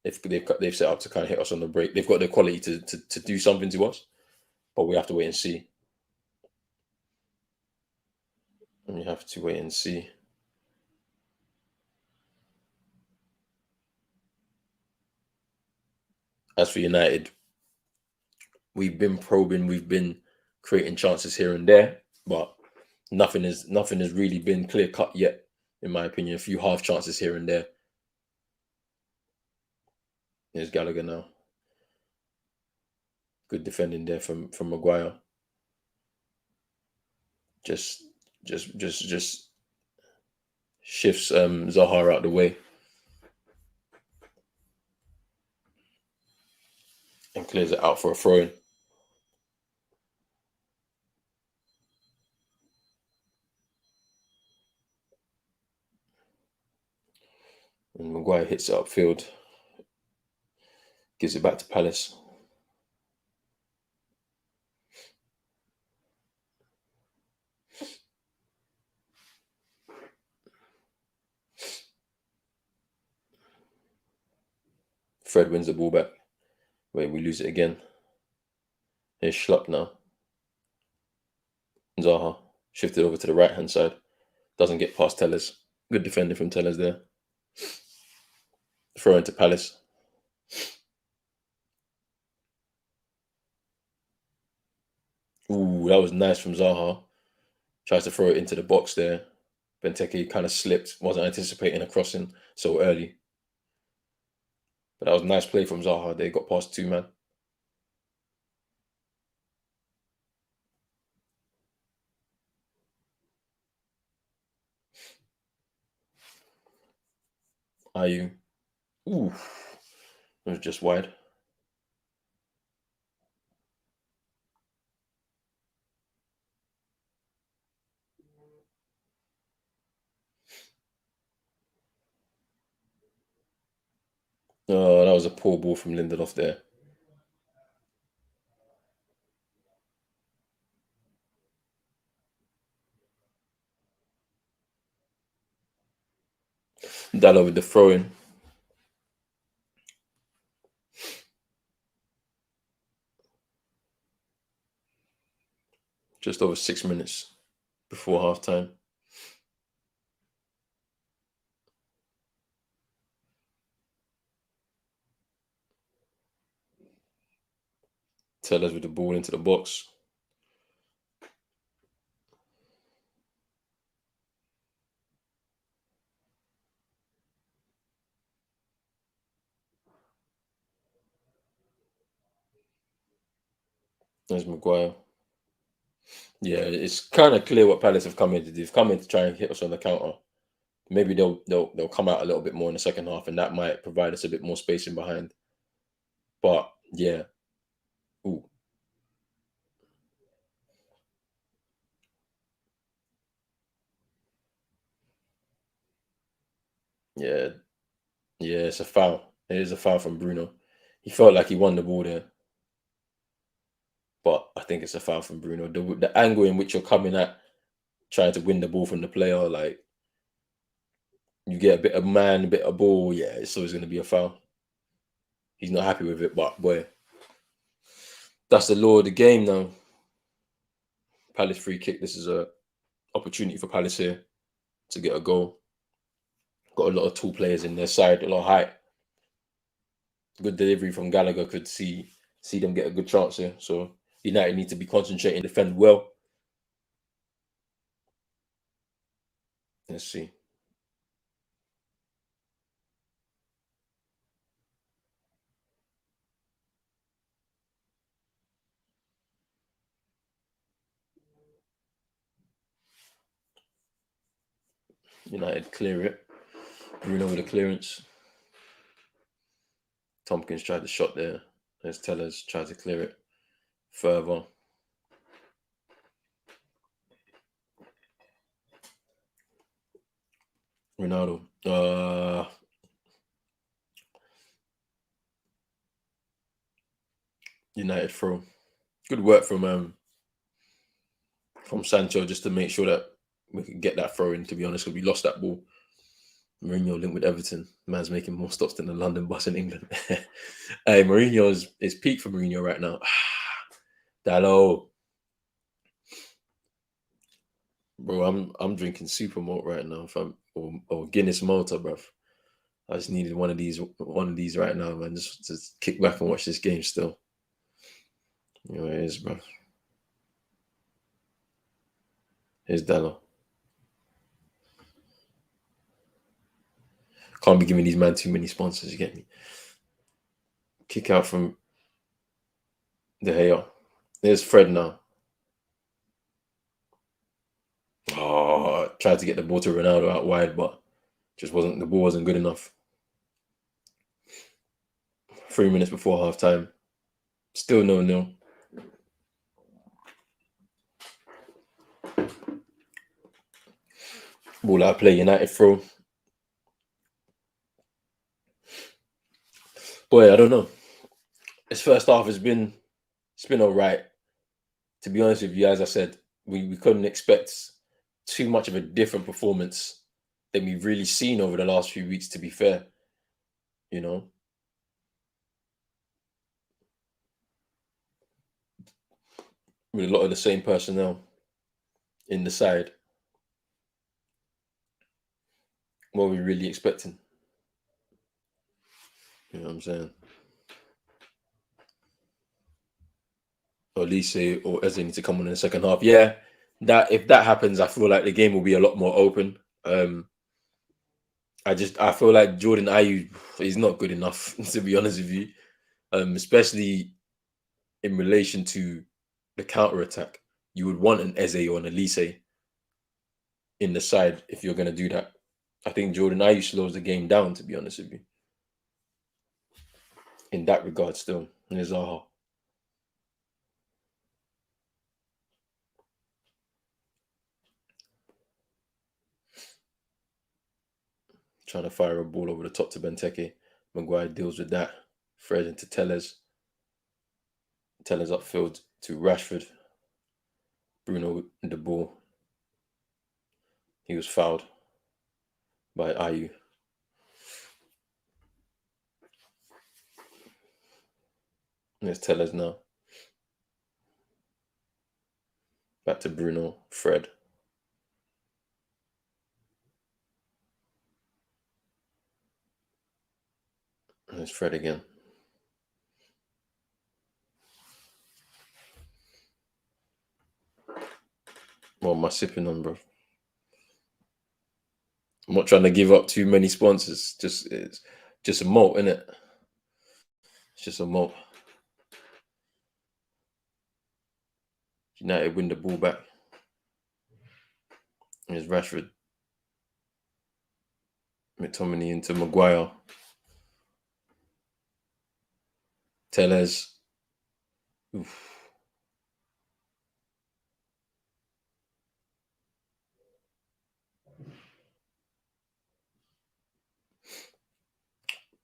They've set up to kind of hit us on the break. They've got the quality to do something to us, but we have to wait and see. And we have to wait and see. As for United, we've been probing, we've been creating chances here and there, but nothing has really been clear cut yet, in my opinion. A few half chances here and there. There's Gallagher now. Good defending there from Maguire. Just shifts Zaha out the way and clears it out for a throw-in. And Maguire hits it upfield, gives it back to Palace. Fred wins the ball back. Wait, we lose it again. Here's Schlupp now. Zaha shifted over to the right-hand side. Doesn't get past Tellers. Good defending from Tellers there. Throw into Palace. Ooh, that was nice from Zaha. Tries to throw it into the box there. Benteke kind of slipped. Wasn't anticipating a crossing so early. But that was a nice play from Zaha. They got past two man. Ayew. Ooh. It was just wide. Oh, that was a poor ball from Lindelof there. Dallo with the throw-in. Just over 6 minutes before half-time. Tellers with the ball into the box. There's Maguire. Yeah, it's kind of clear what Palace have come in to do. They've come in to try and hit us on the counter. Maybe they'll come out a little bit more in the second half, and that might provide us a bit more spacing behind. But yeah, ooh, yeah, yeah, it's a foul. It is a foul from Bruno. He felt like he won the ball there, but I think it's a foul from Bruno. The angle in which you're coming at, trying to win the ball from the player, like you get a bit of man, a bit of ball. Yeah, it's always going to be a foul. He's not happy with it, but boy, that's the law of the game now. Palace free kick. This is a opportunity for Palace here to get a goal. Got a lot of tall players in their side, a lot of height. Good delivery from Gallagher could see them get a good chance here. So United need to be concentrating, defend well. Let's see. United clear it. Bruno with a clearance. Tompkins tried the shot there. There's Tellers tried to clear it further. Ronaldo. United throw. Good work from Sancho just to make sure that we could get that throw in, to be honest, because we lost that ball. Mourinho linked with Everton. Man's making more stops than the London bus in England. Hey, Mourinho is peak for Mourinho right now. Dallo. Bro, I'm drinking super malt right now, fam, or Guinness Malta, bruv. I just needed one of these right now, man. Just to kick back and watch this game still. You know, it is, bruv. Here's Dallo. Can't be giving these man too many sponsors, you get me? Kick out from De Gea. There's Fred now. Oh, tried to get the ball to Ronaldo out wide, but the ball wasn't good enough. 3 minutes before half time. Still 0-0. Ball out play, United throw. Boy, I don't know. This first half it's been all right. To be honest with you, as I said, we couldn't expect too much of a different performance than we've really seen over the last few weeks, to be fair. You know, with a lot of the same personnel in the side. What are we really expecting? You know what I'm saying? Or Lise or Eze need to come on in the second half. Yeah, that if that happens, I feel like the game will be a lot more open. I feel like Jordan Ayew is not good enough to be honest with you, especially in relation to the counter attack. You would want an Eze or an Elise in the side if you're going to do that. I think Jordan Ayew slows the game down, to be honest with you, in that regard. Still, and Zaha trying to fire a ball over the top to Benteke. Maguire deals with that. Fred into Tellez. Tellez upfield to Rashford. Bruno the ball. He was fouled by Ayew. There's Tellez now. Back to Bruno. Fred. And there's Fred again. What am I sipping on, bro? I'm not trying to give up too many sponsors. It's just a malt, isn't it? It's just a malt. United win the ball back. There's Rashford. McTominay into Maguire. Tellez. Oof.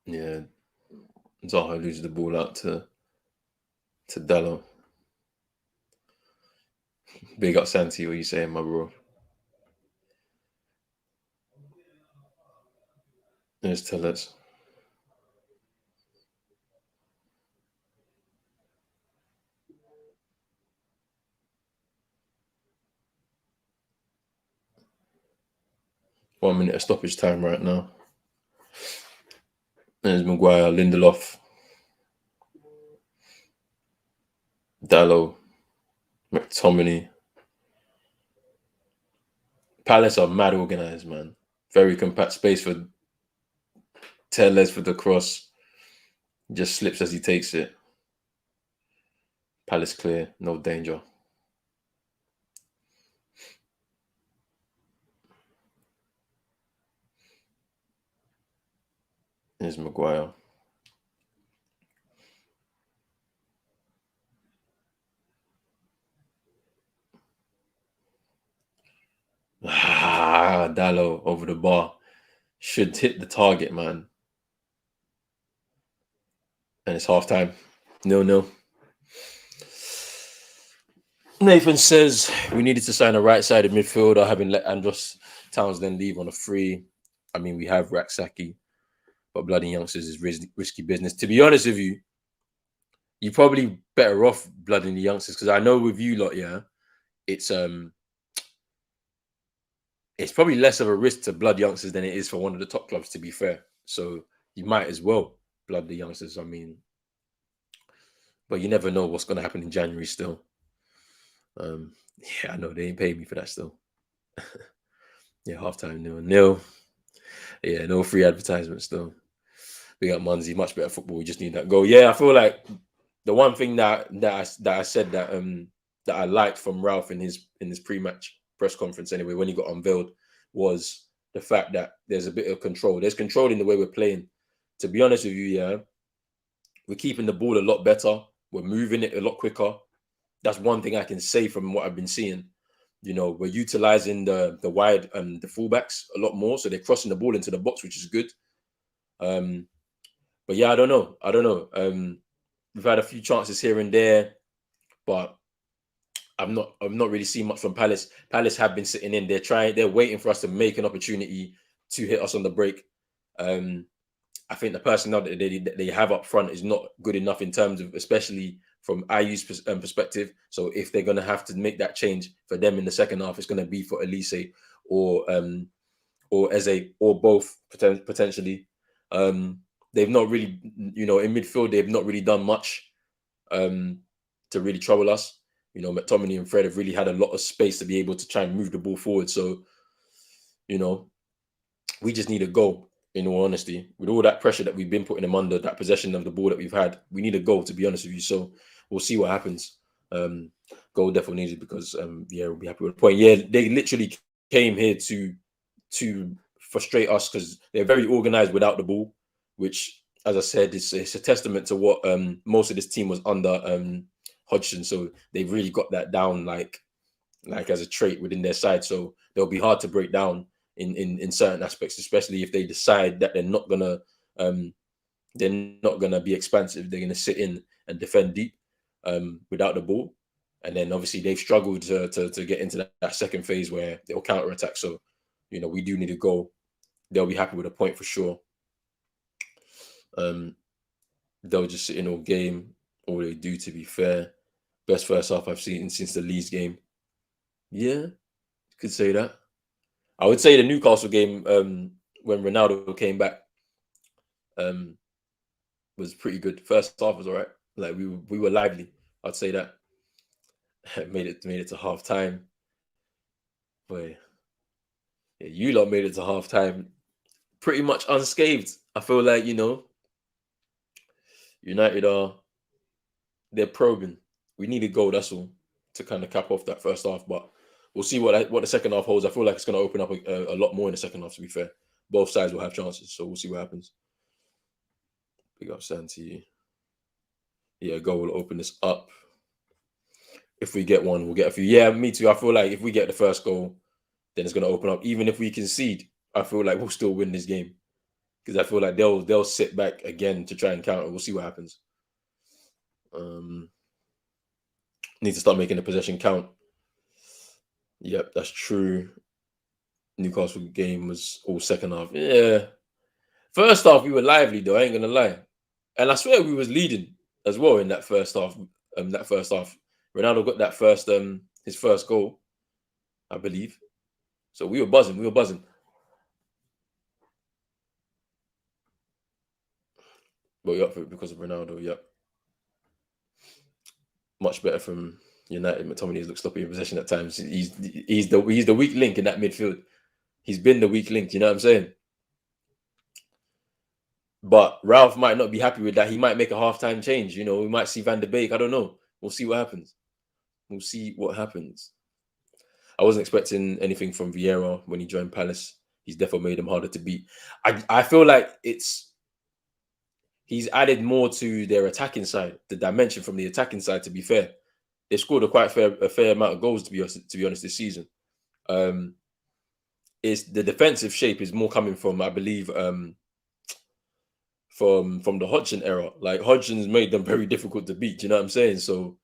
Yeah. Zaha loses the ball out to Dallo. Big up Santi, what you saying, my bro? There's Tellez. One minute of stoppage time right now. There's Maguire, Lindelof, Dallo, McTominay. Palace are mad organised, man. Very compact space for Tellez for the cross. Just slips as he takes it. Palace clear, no danger. There's Maguire. Dallo over the bar. Should hit the target, man. And it's half time. 0-0. Nathan says we needed to sign a right-sided midfielder, having let Andros Townsend leave on a free. I mean, we have Raksaki, but bloody youngsters is risky business. To be honest with you, you're probably better off blooding the youngsters, because I know with you lot, yeah, it's probably less of a risk to blood youngsters than it is for one of the top clubs, to be fair. So you might as well blood the youngsters. I mean, but you never know what's going to happen in January still. Yeah, I know they ain't paid me for that still. Yeah, halftime 0-0. Yeah, no free advertisement still. We got Munzi, much better football. We just need that goal. Yeah, I feel like the one thing that I said that I liked from Ralf in his pre-match press conference anyway, when he got unveiled, was the fact that there's a bit of control. There's control in the way we're playing. To be honest with you, yeah, we're keeping the ball a lot better. We're moving it a lot quicker. That's one thing I can say from what I've been seeing. You know, we're utilizing the wide and the fullbacks a lot more, so they're crossing the ball into the box, which is good. But yeah, I don't know. I don't know. We've had a few chances here and there, but I've not really seen much from Palace. Palace have been sitting in. They're waiting for us to make an opportunity to hit us on the break. Um, I think the personnel that they have up front is not good enough in terms of, especially from IU's perspective. So if they're going to have to make that change for them in the second half, it's going to be for Elise or Eze or both potentially. They've not really, in midfield, they've not really done much um, to really trouble us. McTominay and Fred have really had a lot of space to be able to try and move the ball forward. So, you know, we just need a goal, in all honesty. With all that pressure that we've been putting them under, that possession of the ball that we've had, we need a goal, to be honest with you. So we'll see what happens. Goal definitely needed because, we'll be happy with the point. Yeah, they literally came here to frustrate us because they're very organized without the ball, which, as I said, it's a testament to what most of this team was under Hodgson. So they've really got that down, like as a trait within their side. So they'll be hard to break down in certain aspects, especially if they decide that um, they're not gonna be expansive. They're gonna sit in and defend deep without the ball. And then obviously they've struggled to get into that second phase where they'll counter attack. So, we do need a goal. They'll be happy with a point for sure. Um, they'll just sit in all game. All they do, to be fair. Best first half I've seen since the Leeds game. Yeah, could say that. I would say the Newcastle game, when Ronaldo came back, um, was pretty good. First half was all right. Like we were lively. I'd say that. made it to half time. Boy, yeah, you lot made it to half time pretty much unscathed. I feel like United they're probing. We need a goal. That's all to kind of cap off that first half. But we'll see what the second half holds. I feel like it's going to open up a lot more in the second half. To be fair, both sides will have chances. So we'll see what happens. Big up Santi. Yeah, goal will open this up. If we get one, we'll get a few. Yeah, me too. I feel like if we get the first goal, then it's going to open up. Even if we concede, I feel like we'll still win this game because I feel like they'll sit back again to try and counter. We'll see what happens. Um, Need to start making the possession count. Yep, that's true. Newcastle game was all second half. Yeah, first half we were lively though. I ain't gonna lie, and I swear we was leading as well in that first half. Ronaldo got that first his first goal, I believe. So we were buzzing. We were buzzing. But we up for it because of Ronaldo. Yep, much better from United. McTominay looks sloppy in possession at times. He's the weak link in that midfield. He's been the weak link. You know what I'm saying? But Ralph might not be happy with that. He might make a halftime change. We might see Van der Beek. I don't know. We'll see what happens. We'll see what happens. I wasn't expecting anything from Vieira when he joined Palace. He's definitely made him harder to beat. I feel like he's added more to their attacking side, the dimension from the attacking side. To be fair, they scored a fair amount of goals. To be honest, this season, it's the defensive shape is more coming from, I believe, from the Hodgson era. Like Hodgson's made them very difficult to beat. You know what I'm saying? So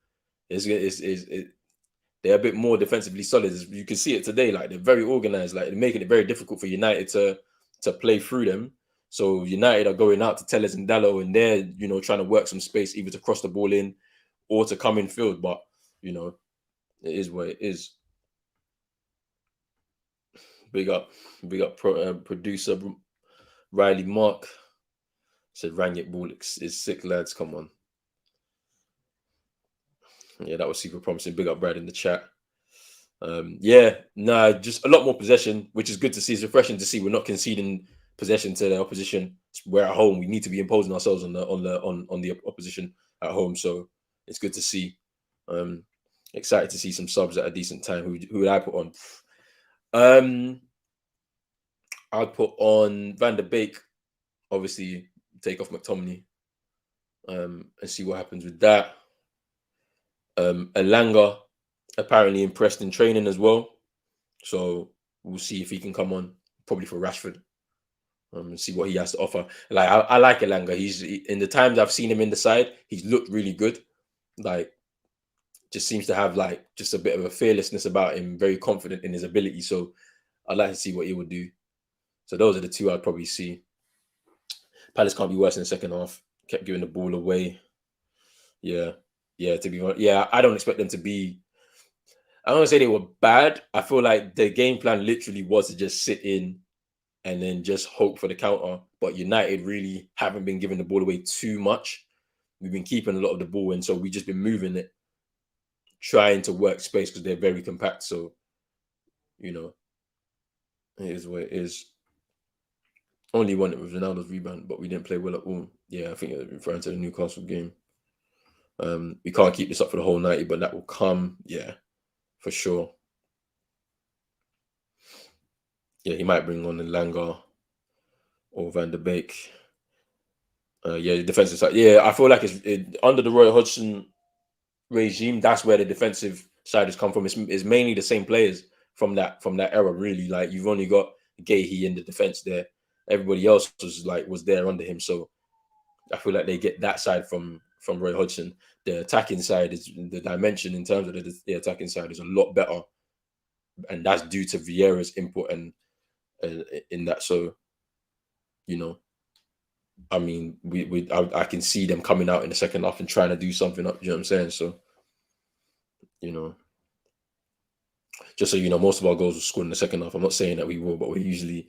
they're a bit more defensively solid. You can see it today. Like they're very organized. Like they're making it very difficult for United to play through them. So United are going out to Telles and Dallo, and they're trying to work some space either to cross the ball in or to come in field. But it is what it is. Big up, producer Riley Mark said Rangnick ball is sick, lads. Come on. Yeah, that was super promising. Big up Brad in the chat. Just a lot more possession, which is good to see. It's refreshing to see we're not conceding possession to the opposition. We're at home. We need to be imposing ourselves on the opposition at home. So it's good to see. Excited to see some subs at a decent time. Who would I put on? I'd put on Van der Beek. Obviously, take off McTominay. And see what happens with that. Elanga apparently impressed in training as well. So we'll see if he can come on, probably for Rashford. and see what he has to offer. Like I like Elanga. In the times I've seen him in the side, he's looked really good. Like just seems to have like just a bit of a fearlessness about him, very confident in his ability. So I'd like to see what he would do. So those are the two I'd probably see. Palace can't be worse in the second half. Kept giving the ball away. Yeah. Yeah, to be honest. Yeah, I don't expect them to be. I don't want to say they were bad. I feel like the game plan literally was to just sit in and then just hope for the counter. But United really haven't been giving the ball away too much. We've been keeping a lot of the ball in, so we've just been moving it, trying to work space because they're very compact. So, you know, it is what it is. Only won it with Ronaldo's rebound, but we didn't play well at all. Yeah, I think it's referring to the Newcastle game. We can't keep this up for the whole 90, but that will come. Yeah, for sure. Yeah, he might bring on the Langer or Van der Beek. Yeah, the defensive side. Yeah, I feel like under the Roy Hodgson regime. That's where the defensive side has come from. It's mainly the same players from that era. Really, like you've only got Gahey in the defense there. Everybody else was there under him. So I feel like they get that side from Roy Hodgson. The attacking side is the dimension in terms of the attacking side is a lot better, and that's due to Vieira's input and in that. So, you know, I mean, I can see them coming out in the second half and trying to do something up. You know what I'm saying? So, you know, just so you know, most of our goals were scored in the second half. I'm not saying that we will, but we're usually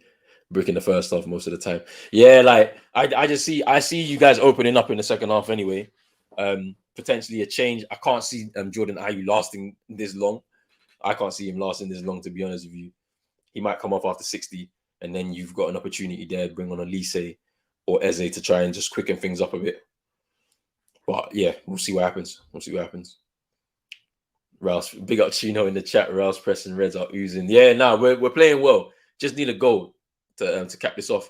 breaking the first half most of the time. Yeah, like I see you guys opening up in the second half anyway. Potentially a change. I can't see Jordan Ayew lasting this long. I can't see him lasting this long, to be honest with you. He might come off after 60, and then you've got an opportunity there to bring on Elise or Eze to try and just quicken things up a bit. But yeah, we'll see what happens. We'll see what happens. Ralph, big up Chino in the chat. Ralph's pressing Reds are oozing. Yeah, no, we're playing well. Just need a goal to cap this off.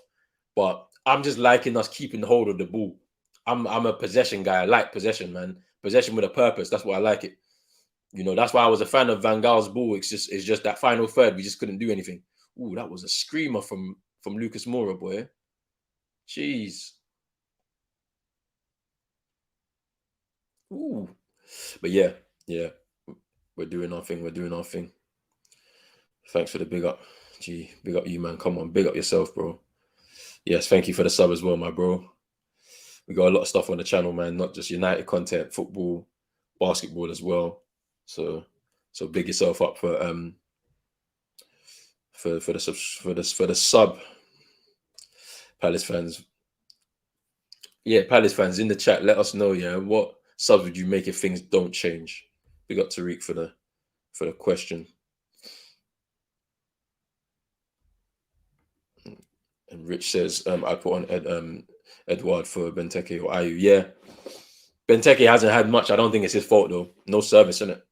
But I'm just liking us keeping the hold of the ball. I'm a possession guy. I like possession, man. Possession with a purpose. That's why I like it. You know, that's why I was a fan of Van Gaal's ball. It's just that final third. We just couldn't do anything. Ooh, that was a screamer from Lucas Moura, boy. Jeez. Ooh. But yeah. We're doing our thing. We're doing our thing. Thanks for the big up. Gee, big up you, man. Come on, big up yourself, bro. Yes, thank you for the sub as well, my bro. We got a lot of stuff on the channel, man. Not just United content, football, basketball as well. So big yourself up for the sub. Palace fans. Yeah, Palace fans in the chat, let us know, yeah, what subs would you make if things don't change? Big up Tariq for the question. And Rich says, I put on Edward for Benteke or Ayew. Yeah. Benteke hasn't had much. I don't think it's his fault, though. No service, in it.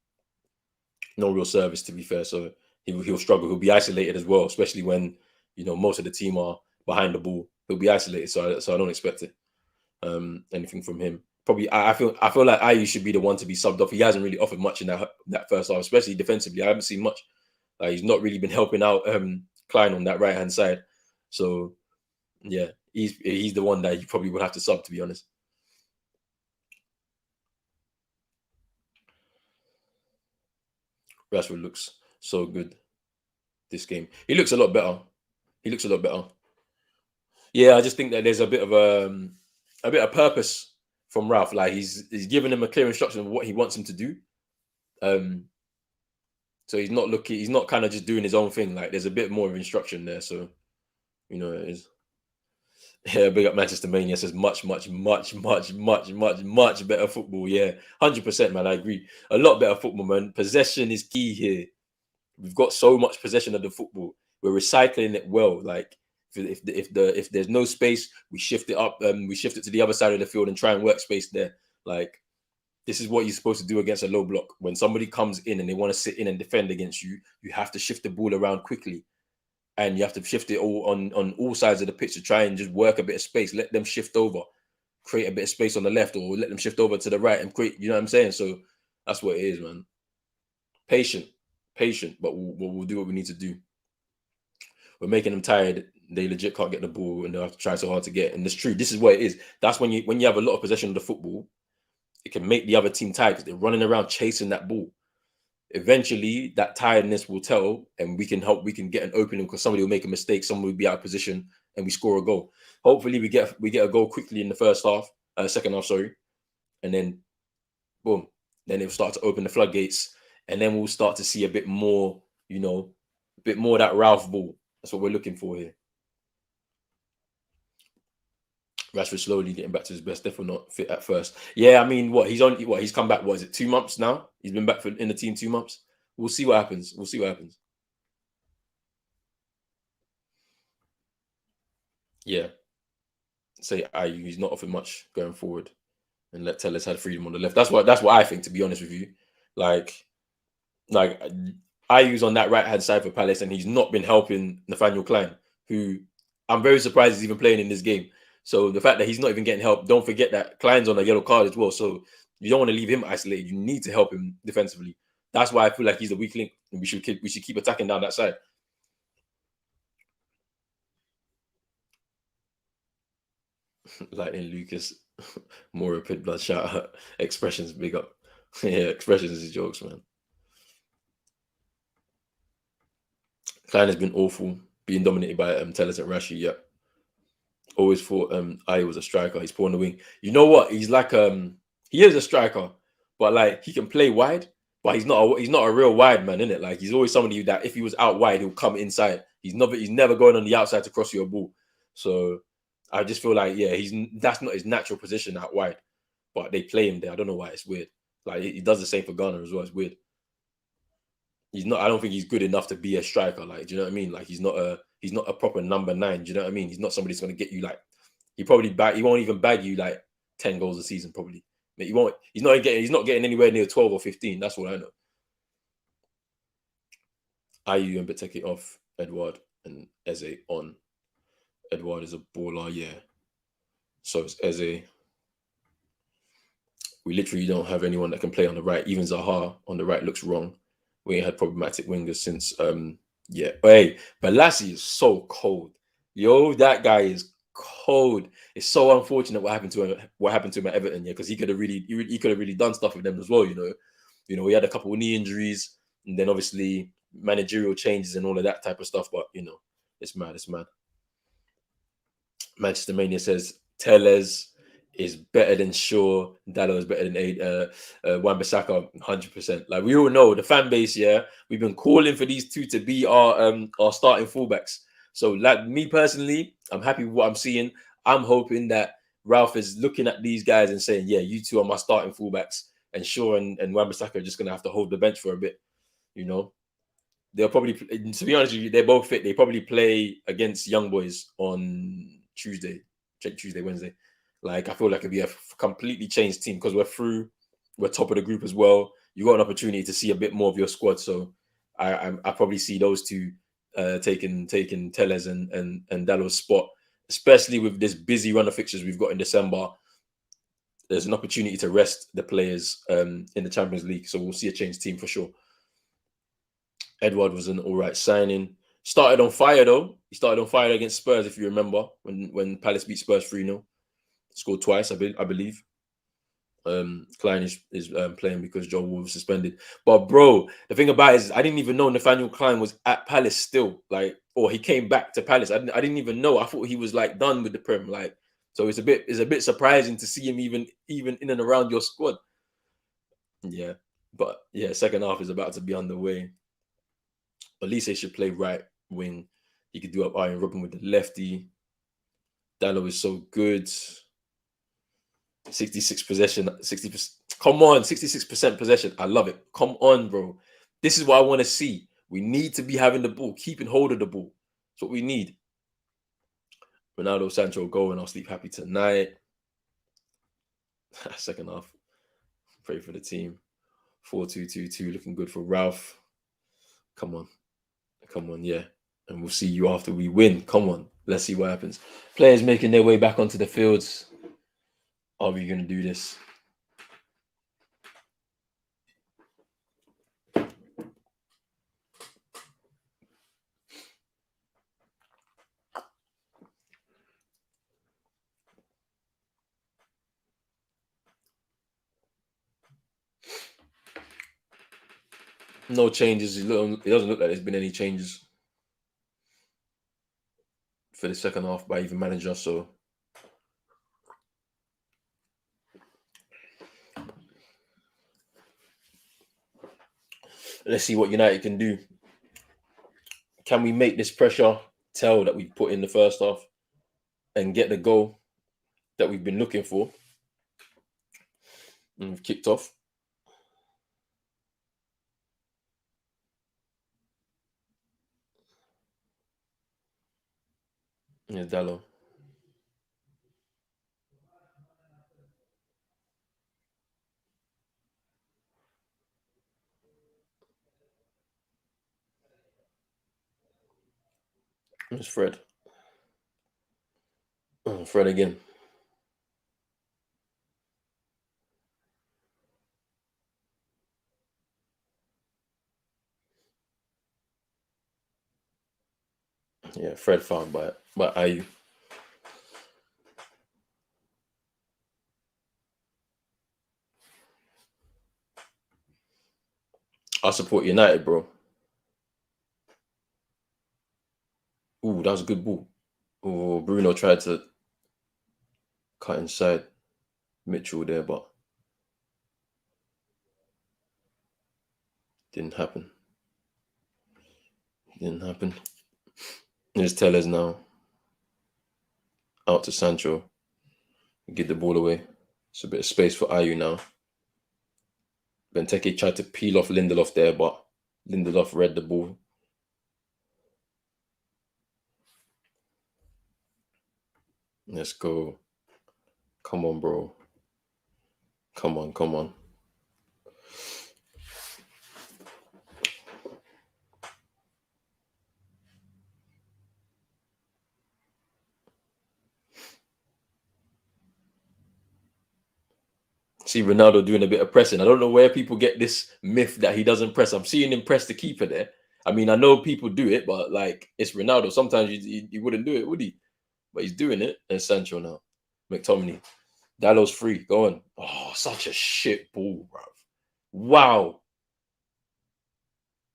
No real service, to be fair. So he'll struggle. He'll be isolated as well, especially when, you know, most of the team are behind the ball. He'll be isolated. So I don't expect it. Anything from him. Probably, I feel like Ayew should be the one to be subbed off. He hasn't really offered much in that first half, especially defensively. I haven't seen much. He's not really been helping out Klein on that right hand side. So yeah, he's the one that you probably would have to sub, to be honest. Rashford looks so good this game. He looks a lot better. Yeah, I just think that there's a bit of purpose from Ralph. Like he's given him a clear instruction of what he wants him to do. So he's not kind of just doing his own thing. Like there's a bit more of instruction there. So, you know, it is. Yeah, big up Manchester Mania says much better football. Yeah, 100%, man. I agree. A lot better football, man. Possession is key here. We've got so much possession of the football. We're recycling it well. Like if there's no space, we shift it up. We shift it to the other side of the field and try and work space there. Like this is what you're supposed to do against a low block. When somebody comes in and they want to sit in and defend against you, you have to shift the ball around quickly. And you have to shift it all on all sides of the pitch to try and just work a bit of space. Let them shift over, create a bit of space on the left, or let them shift over to the right and create. You know what I'm saying? So that's what it is, man. Patient, but we'll do what we need to do. we're making them tired. They legit can't get the ball, and they have to try so hard to get. And it's true. This is what it is. That's when you have a lot of possession of the football, it can make the other team tired because they're running around chasing that ball. Eventually, that tiredness will tell, and we can help. We can get an opening because somebody will make a mistake, someone will be out of position, and we score a goal. Hopefully, we get a goal quickly in the first half, second half, sorry, and then boom, then it'll start to open the floodgates, and then we'll start to see a bit more, a bit more of that Ralph ball. That's what we're looking for here. Rashford slowly getting back to his best. Definitely not fit at first. Yeah, I mean, he's come back. What is it? 2 months now. He's been back in the team 2 months. We'll see what happens. We'll see what happens. Yeah, say he's not offering much going forward, and let Tellers have freedom on the left. That's what I think. To be honest with you, like like Ayu's on that right hand side for Palace, and he's not been helping Nathaniel Klein, who I'm very surprised is even playing in this game. So the fact that he's not even getting help, don't forget that Klein's on a yellow card as well. So you don't want to leave him isolated. You need to help him defensively. That's why I feel like he's the weak link, and we should keep attacking down that side. Lightning Lucas, more pit blood shout out. Expressions big up. Yeah, expressions is jokes, man. Klein has been awful, being dominated by Tellez and Rashi. Yeah, always thought I was a striker. He's poor on the wing. You know what? He's like he is a striker, but like he can play wide, but he's not a real wide man, isn't it? Like he's always somebody that if he was out wide, he'll come inside. He's never going on the outside to cross your ball. So I just feel like yeah, that's not his natural position out wide. But they play him there. I don't know why it's weird. Like he does the same for Ghana as well. It's weird. He's not. I don't think he's good enough to be a striker. Like, do you know what I mean? Like, he's not a proper number nine. Do you know what I mean? He's not somebody that's going to get you like. He won't even bag you like 10 goals a season. Probably. But he won't. He's not getting anywhere near 12 or 15. That's what I know. Ayu and Benteke off. Edward and Eze on. Edward is a baller. Yeah. So it's Eze. We literally don't have anyone that can play on the right. Even Zaha on the right looks wrong. We ain't had problematic wingers since yeah. But hey, Balassi is so cold. Yo, that guy is cold. It's so unfortunate what happened to him at Everton, yeah, because he could have really done stuff with them as well, he had a couple of knee injuries, and then obviously managerial changes and all of that type of stuff. But it's mad, it's mad. Manchester Mania says Teles is better than Shaw. Dallo is better than Wan-Bissaka, 100%. Like we all know, the fan base, yeah, we've been calling for these two to be our starting fullbacks. So, like me personally, I'm happy with what I'm seeing. I'm hoping that Ralph is looking at these guys and saying, "Yeah, you two are my starting fullbacks," and Shaw and Wan-Bissaka are just gonna have to hold the bench for a bit. You know, they'll probably, to be honest with you, they're both fit. They probably play against young boys on Tuesday, check Tuesday, Wednesday. Like I feel like it'd be a completely changed team because we're through, we're top of the group as well. You got an opportunity to see a bit more of your squad, so I probably see those two taking Tellez and Dallo's spot, especially with this busy run of fixtures we've got in December. There's an opportunity to rest the players in the Champions League, so we'll see a changed team for sure. Edward was an all right signing. Started on fire though. He started on fire against Spurs, if you remember, when Palace beat Spurs 3-0. Scored twice, I believe. Klein is playing because Joe Wolf was suspended. But bro, the thing about it is, I didn't even know Nathaniel Klein was at Palace still, like, or he came back to Palace. I didn't even know. I thought he was like done with the Prem, like. So it's a bit surprising to see him even in and around your squad. Yeah, but yeah, second half is about to be underway. Elise should play right wing. He could do up Iron Robin with the lefty. Dallo is so good. 66 possession, 60%. Come on, 66% possession. I love it. Come on, bro. This is what I want to see. We need to be having the ball, keeping hold of the ball. That's what we need. Ronaldo, Sancho go, and I'll sleep happy tonight. Second half. Pray for the team. 4-2-2-2. Looking good for Ralph. Come on. Come on, yeah. And we'll see you after we win. Come on. Let's see what happens. Players making their way back onto the fields. Are we going to do this? No changes. It doesn't look like there's been any changes for the second half by even manager. So let's see what United can do. Can we make this pressure tell that we put in the first half and get the goal that we've been looking for? And we've kicked off. Yeah, Dallo. It's Fred. Oh, Fred again. Yeah, Fred found by Ayu. I support United, bro. Ooh, that was a good ball. Oh, Bruno tried to cut inside Mitchell there, but didn't happen. Didn't happen. There's Tellers now. Out to Sancho. Get the ball away. It's a bit of space for Ayu now. Benteke tried to peel off Lindelof there, but Lindelof read the ball. Let's go. Come on, bro. Come on, come on. See Ronaldo doing a bit of pressing. I don't know where people get this myth that he doesn't press. I'm seeing him press the keeper there. I mean, I know people do it, but like it's Ronaldo. Sometimes you wouldn't do it, would he? But he's doing it. And Sancho now. McTominay. Dallo's free. Go on. Oh, such a shit ball, bro. Wow.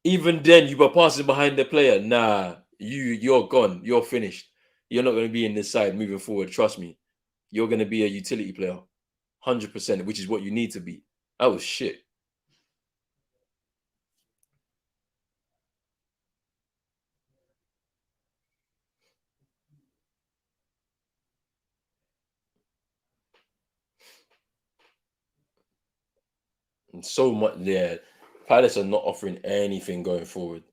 Even then, you were passing behind the player. Nah, you're gone. You're finished. You're not going to be in this side moving forward. Trust me. You're going to be a utility player. 100%, which is what you need to be. That was shit. And so much, yeah. Palace are not offering anything going forward.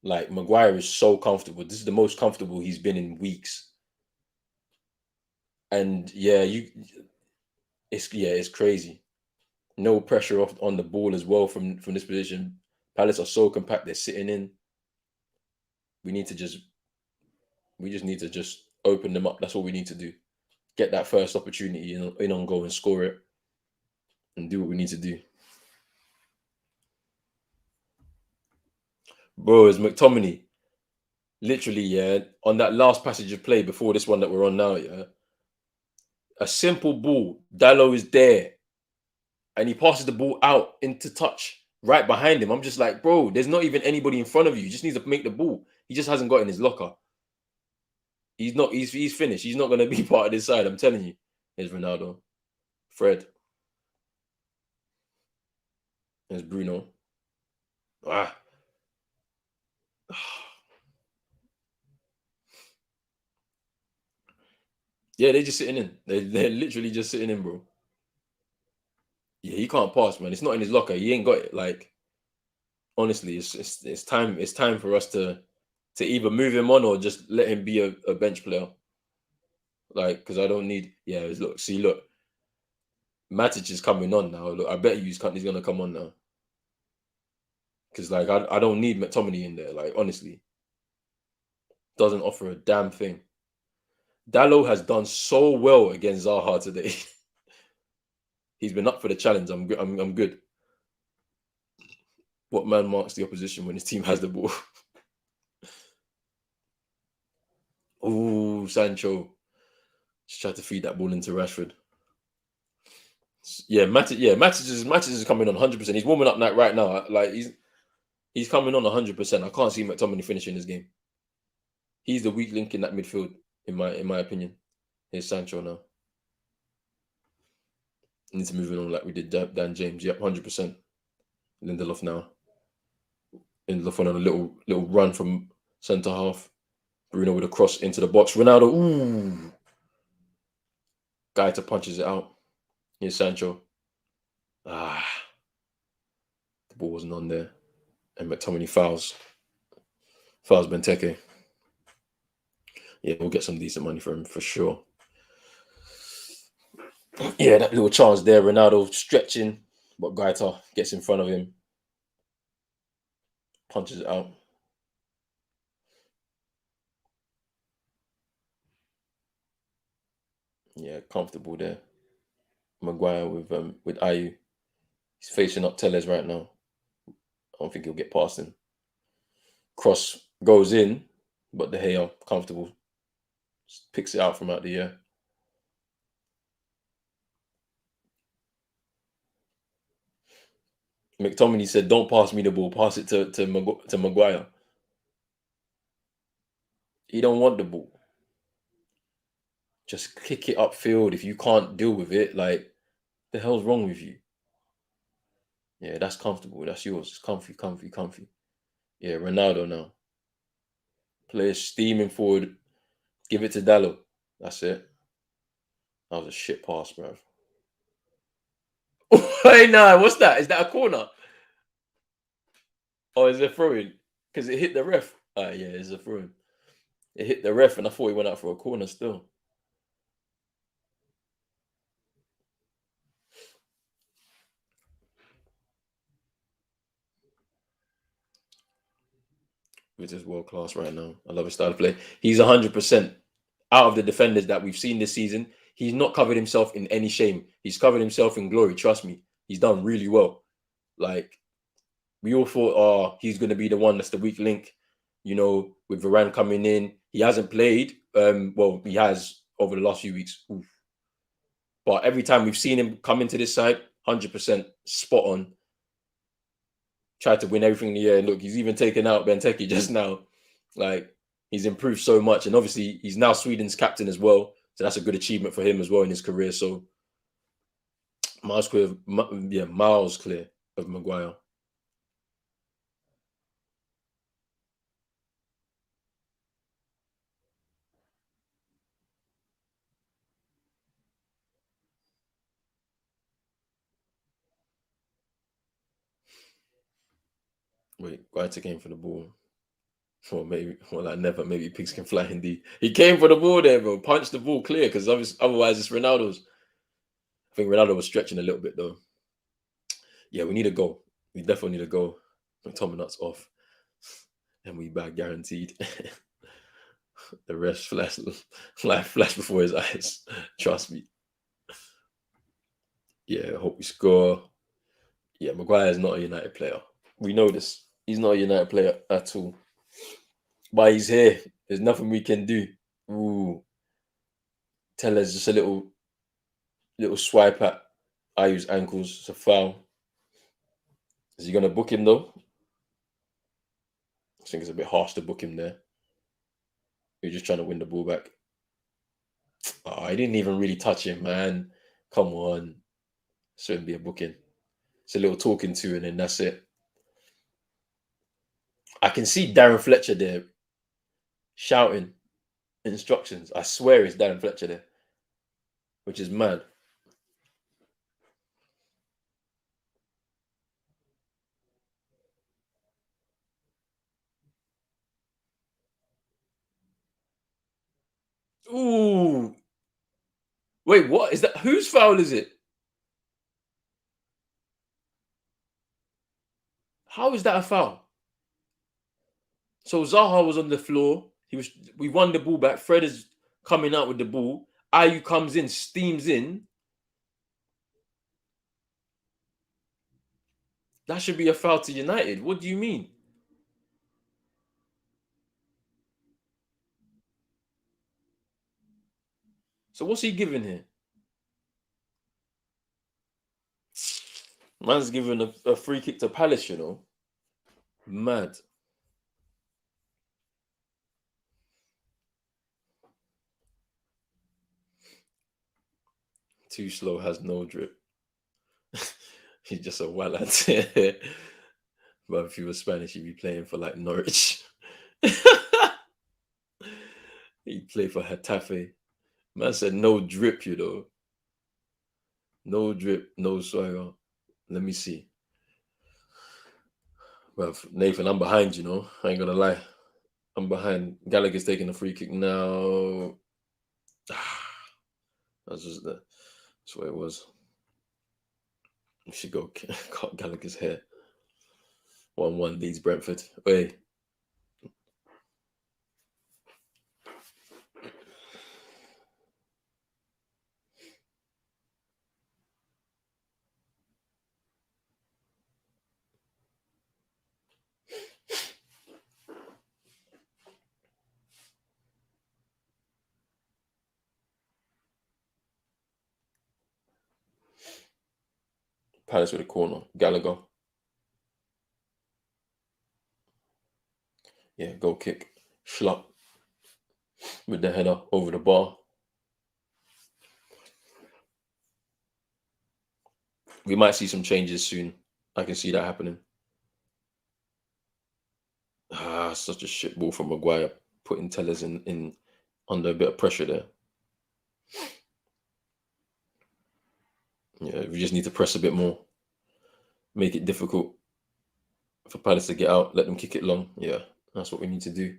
Like Maguire is so comfortable. This is the most comfortable he's been in weeks. And yeah, it's crazy. No pressure off on the ball as well from this position. Palace are so compact. They're sitting in. We need to just we just need to just open them up. That's all we need to do. Get that first opportunity in on goal and score it, and do what we need to do. Bro, it's McTominay. Literally, yeah. On that last passage of play before this one that we're on now, yeah. A simple ball. Dallo is there, and he passes the ball out into touch right behind him. I'm just like, bro, there's not even anybody in front of you. You just need to make the ball. He just hasn't got in his locker. He's not. He's finished. He's not going to be part of this side. I'm telling you. Here's Ronaldo. Fred. There's Bruno. Ah. Yeah, they're just sitting in. They're literally just sitting in, bro. Yeah, he can't pass, man. It's not in his locker. He ain't got it. Like, honestly, it's time. It's time for us to either move him on or just let him be a bench player. Like, because I don't need. Yeah, look. Matic is coming on now. Look, I bet you he's gonna come on now. Because like I don't need McTominay in there. Like, honestly, doesn't offer a damn thing. Dallo has done so well against Zaha today. He's been up for the challenge. I'm good. What man marks the opposition when his team has the ball? Oh, Sancho. Just tried to feed that ball into Rashford. Yeah, Matic is coming on 100%. He's warming up right now. Like He's coming on 100%. I can't see McTominay finishing this game. He's the weak link in that midfield, in my opinion. Here's Sancho now. Needs to move on like we did Dan James. Yep, 100%. Lindelof now. Lindelof on a little run from centre half. Bruno with a cross into the box. Ronaldo, ooh. Gaeta punches it out. Here's Sancho. Ah, the ball wasn't on there. And McTominay fouls Benteke. Yeah, we'll get some decent money for him for sure. Yeah, that little chance there. Ronaldo stretching, but Gaeta gets in front of him. Punches it out. Yeah, comfortable there. Maguire with Ayew. He's facing up Tellez right now. I don't think he'll get past him. Cross goes in, but De Gea comfortable. Just picks it out from out the air. McTominay said, "Don't pass me the ball. Pass it to Maguire." He don't want the ball. Just kick it upfield. If you can't deal with it, like the hell's wrong with you? Yeah, that's comfortable. That's yours. It's comfy, comfy, comfy. Yeah, Ronaldo now. Players steaming forward. Give it to Dallo. That's it. That was a shit pass, bro. Hey, nah, what's that? Is that a corner? Or is it throwing? Because it hit the ref. Ah, yeah, it's a throwing. It hit the ref, and I thought he went out for a corner still. Which is world class right now. I love his style of play. He's 100% out of the defenders that we've seen this season. He's not covered himself in any shame. He's covered himself in glory. Trust me, he's done really well. Like we all thought, oh, he's going to be the one that's the weak link. You know, with Varane coming in, he hasn't played. Well, he has over the last few weeks. Oof. But every time we've seen him come into this side, 100% spot on. Tried to win everything in the year. And look, he's even taken out Benteke just now. Like, he's improved so much. And obviously, he's now Sweden's captain as well. So that's a good achievement for him as well in his career. So, miles clear, yeah, miles clear of Maguire. Wait, Guaita came for the ball. Or maybe, well, like never. Maybe pigs can fly indeed. He came for the ball there, bro. Punched the ball clear because otherwise it's Ronaldo's. I think Ronaldo was stretching a little bit though. Yeah, we need a goal. We definitely need a goal. McTominay's off, and we back guaranteed. The rest flash before his eyes. Trust me. Yeah, I hope we score. Yeah, Maguire is not a United player. We know this. He's not a United player at all. But he's here. There's nothing we can do. Ooh, tell us just a little swipe at Ayu's ankles. It's a foul. Is he gonna book him though? I think it's a bit harsh to book him there. You're just trying to win the ball back. Oh, I didn't even really touch him, man. Come on. Shouldn't be a booking. It's a little talking to, and then that's it. I can see Darren Fletcher there shouting instructions. I swear it's Darren Fletcher there, which is mad. Ooh. Wait, what is that? Whose foul is it? How is that a foul? So Zaha was on the floor. We won the ball back. Fred is coming out with the ball. Ayu comes in, steams in. That should be a foul to United. What do you mean? So what's he giving here? Man's giving a free kick to Palace, you know. Mad. Too slow has no drip. He's just a wild lad. But if he was Spanish, he'd be playing for like Norwich. He'd play for Hetafe. Man said no drip, you know. No drip, no swagger. Let me see. Well, Nathan, I'm behind, you know. I ain't gonna lie. I'm behind. Gallagher's taking a free kick now. That's just that's what it was. We should go cut Gallagher's hair. 1-1 leads Brentford. Wait. Palace with a corner. Gallagher. Yeah, goal kick. Schlupp with the header over the bar. We might see some changes soon. I can see that happening. Such a shit ball from Maguire. Putting Tellers in under a bit of pressure there. Yeah, we just need to press a bit more. Make it difficult for Palace to get out. Let them kick it long. Yeah, that's what we need to do.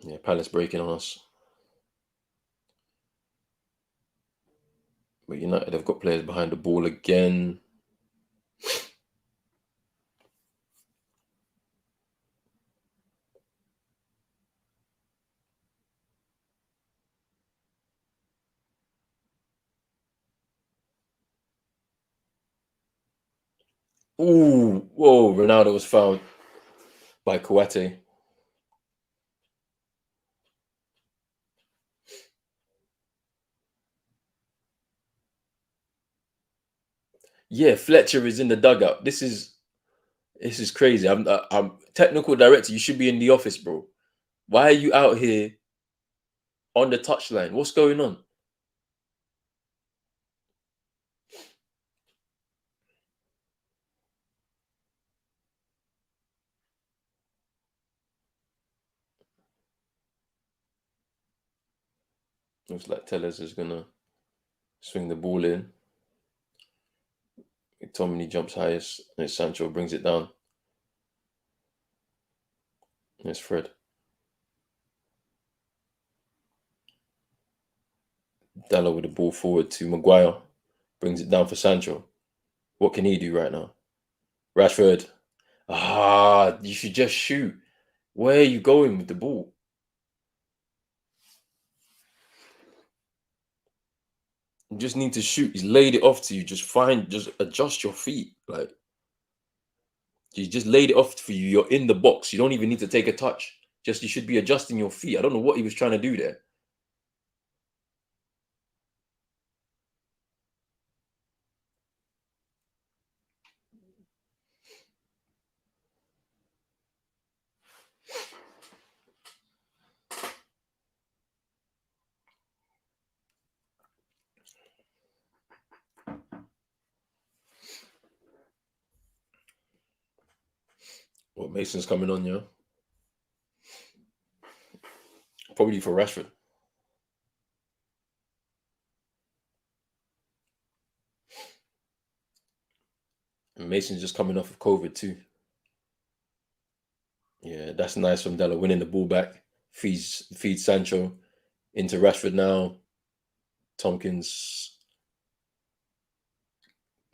Yeah, Palace breaking on us. But United have got players behind the ball again. Ooh, whoa, Ronaldo was fouled by Kouate. Yeah, Fletcher is in the dugout. This is crazy. I'm technical director. You should be in the office, bro. Why are you out here on the touchline? What's going on? Looks like Tellers is gonna swing the ball in. McTominay jumps highest, and Sancho brings it down. It's Fred. Dallo with the ball forward to Maguire. Brings it down for Sancho. What can he do right now? Rashford. You should just shoot. Where are you going with the ball? You just need to shoot. He's laid it off to you. Just adjust your feet. Like, he just laid it off for you. You're in the box. You don't even need to take a touch. Just you should be adjusting your feet. I don't know what he was trying to do there. Well, Mason's coming on, yeah. Probably for Rashford. And Mason's just coming off of COVID too. Yeah, that's nice from Della winning the ball back. Feeds Sancho into Rashford now. Tompkins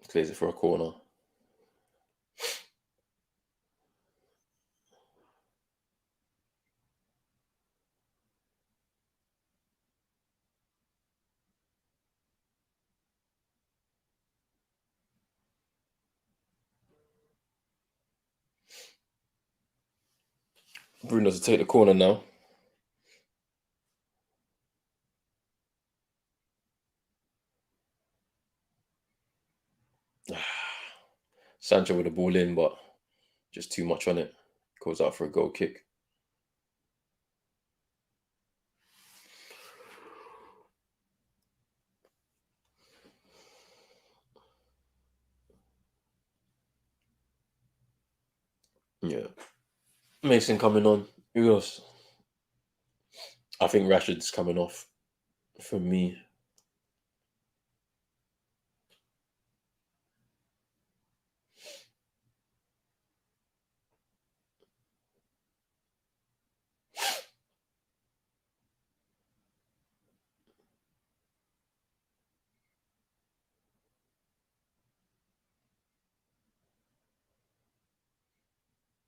clears it for a corner. Bruno to take the corner now. Sancho with the ball in, but just too much on it. Goes out for a goal kick. Yeah. Mason coming on. Who else? I think Rashford's coming off for me.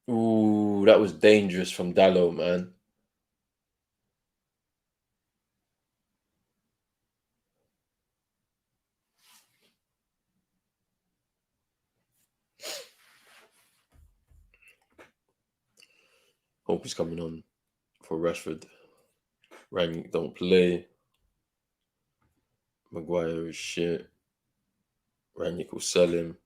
Ooh, that was dangerous from Dallo, man. Hope he's coming on for Rashford. Rangnick don't play. Maguire is shit. Rangnick will sell him.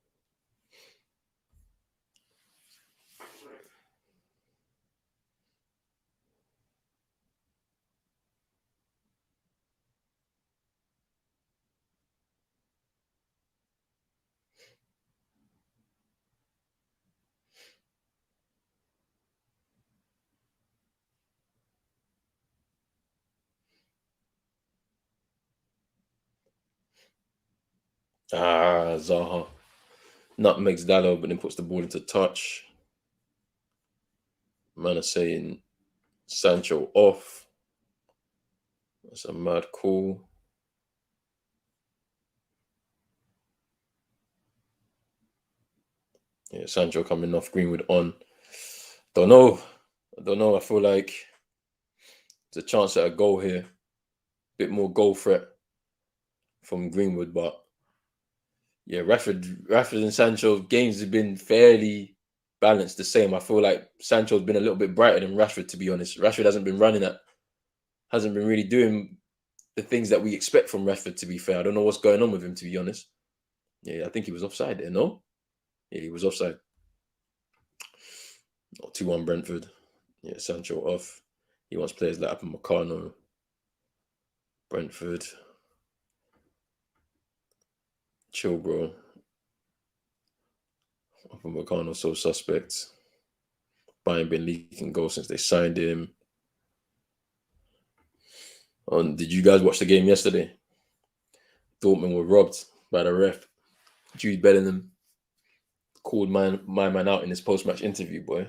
Zaha. Nutmegs Dallo, but then puts the ball into touch. Man are saying Sancho off. That's a mad call. Yeah, Sancho coming off, Greenwood on. Don't know. I don't know. I feel like there's a chance at a goal here. Bit more goal threat from Greenwood, but yeah, Rashford and Sancho games have been fairly balanced the same. I feel like Sancho's been a little bit brighter than Rashford, to be honest. Rashford hasn't been hasn't been really doing the things that we expect from Rashford, to be fair. I don't know what's going on with him, to be honest. Yeah, I think he was offside there, no? Yeah, he was offside. 2-1 Brentford. Yeah, Sancho off. He wants players like Upamecano, Brentford. Chill, bro. Upamecano so suspect. Bayern been leaking goals since they signed him. Did you guys watch the game yesterday? Dortmund were robbed by the ref. Jude Bellingham called my man out in his post match interview, boy.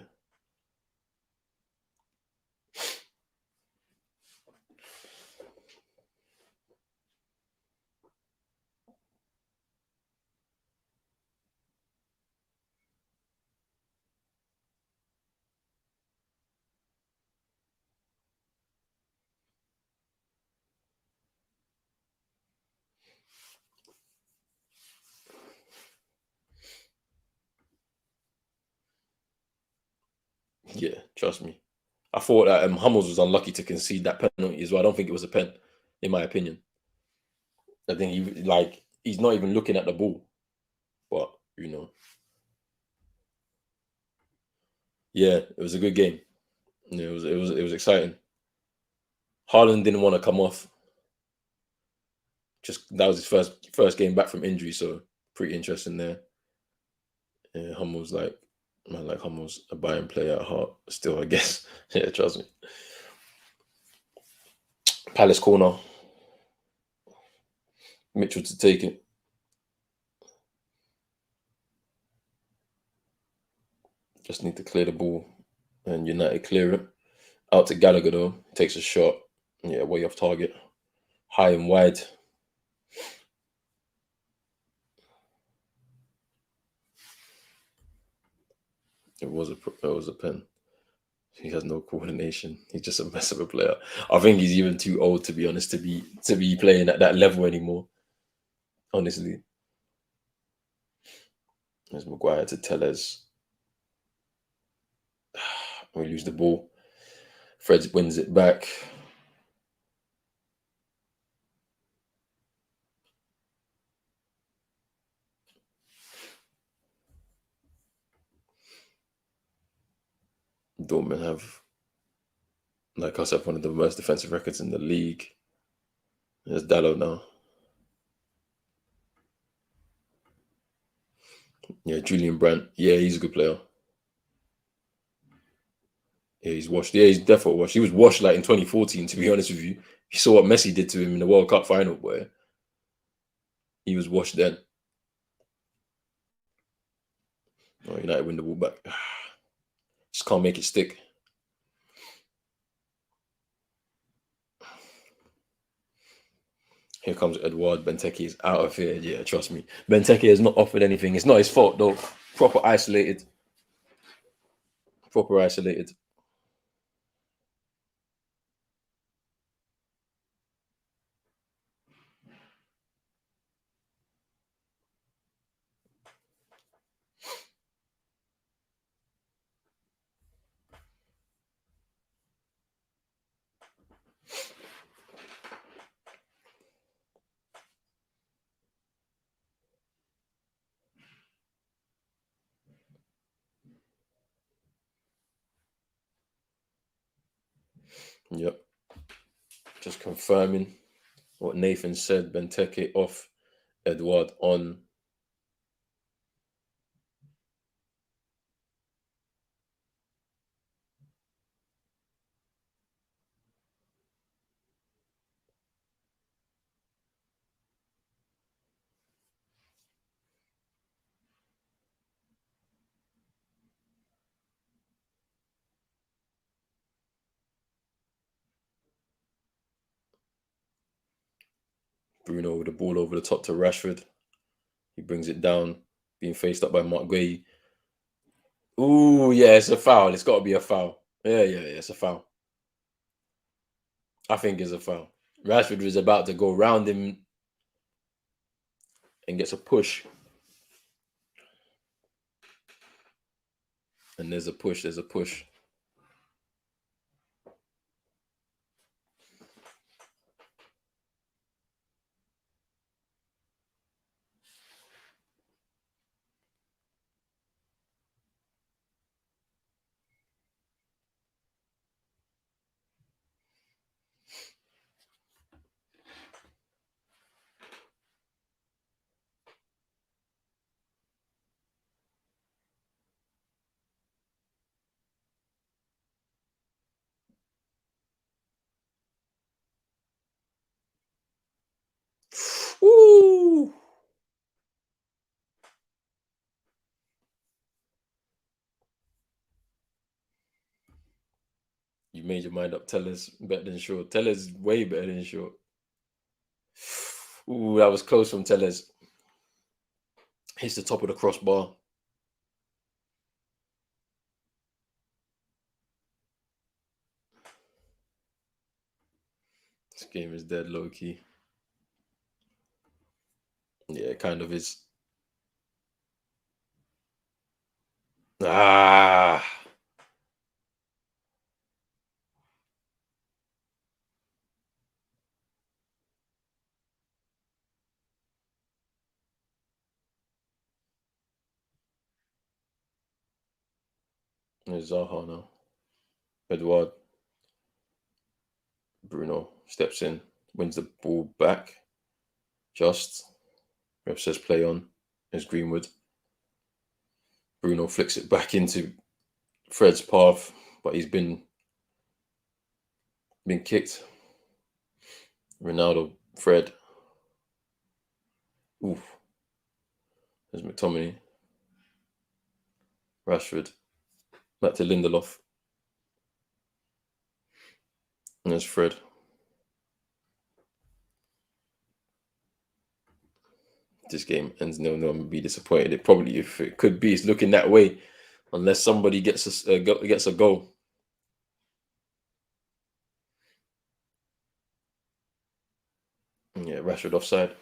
Yeah, trust me. I thought that Hummels was unlucky to concede that penalty as well. I don't think it was a pen, in my opinion. I think he's not even looking at the ball. But yeah, it was a good game. Yeah, it was exciting. Haaland didn't want to come off. Just that was his first game back from injury, so pretty interesting there. Yeah, Hummels like Hummels, a Bayern player at heart. Still, I guess. Yeah, trust me. Palace corner. Mitchell to take it. Just need to clear the ball, and United clear it. Out to Gallagher though. Takes a shot. Yeah, way off target. High and wide. It was a pen. He has no coordination. He's just a mess of a player. I think he's even too old, to be honest, to be playing at that level anymore. Honestly, there's Maguire to Tellez. We lose the ball. Fred wins it back. Dortmund have, like I said, one of the worst defensive records in the league. There's Dallo now. Yeah, Julian Brandt. Yeah, he's a good player. Yeah, he's washed. Yeah, he's definitely washed. He was washed like in 2014, to be honest with you. You saw what Messi did to him in the World Cup final, boy. He was washed then. Oh, United win the ball back. Just can't make it stick. Here comes Edouard. Benteke is out of here. Yeah, trust me. Benteke has not offered anything. It's not his fault, though. Proper isolated. Proper isolated. Yep. Just confirming what Nathan said. Benteke off. Edouard on. Bruno with the ball over the top to Rashford. He brings it down, being faced up by Mark Guehi. Ooh, yeah, it's a foul. It's got to be a foul. Yeah, it's a foul. I think it's a foul. Rashford was about to go round him and gets a push. And there's a push. Ooh. You made your mind up. Tellers better than Shaw. Tellers way better than Shaw. Ooh, that was close from Tellers. Hits the top of the crossbar. This game is dead low key. Yeah, it kind of is. Ah, there's Zaha now. Edouard. Bruno steps in, wins the ball back. Just. Ref says play on. There's Greenwood. Bruno flicks it back into Fred's path, but he's been kicked. Ronaldo, Fred. Oof. There's McTominay. Rashford. Back to Lindelof. And there's Fred. This game ends 0-0. I'm gonna be disappointed. It probably, if it could be, it's looking that way, unless somebody gets a goal. Yeah, Rashford offside.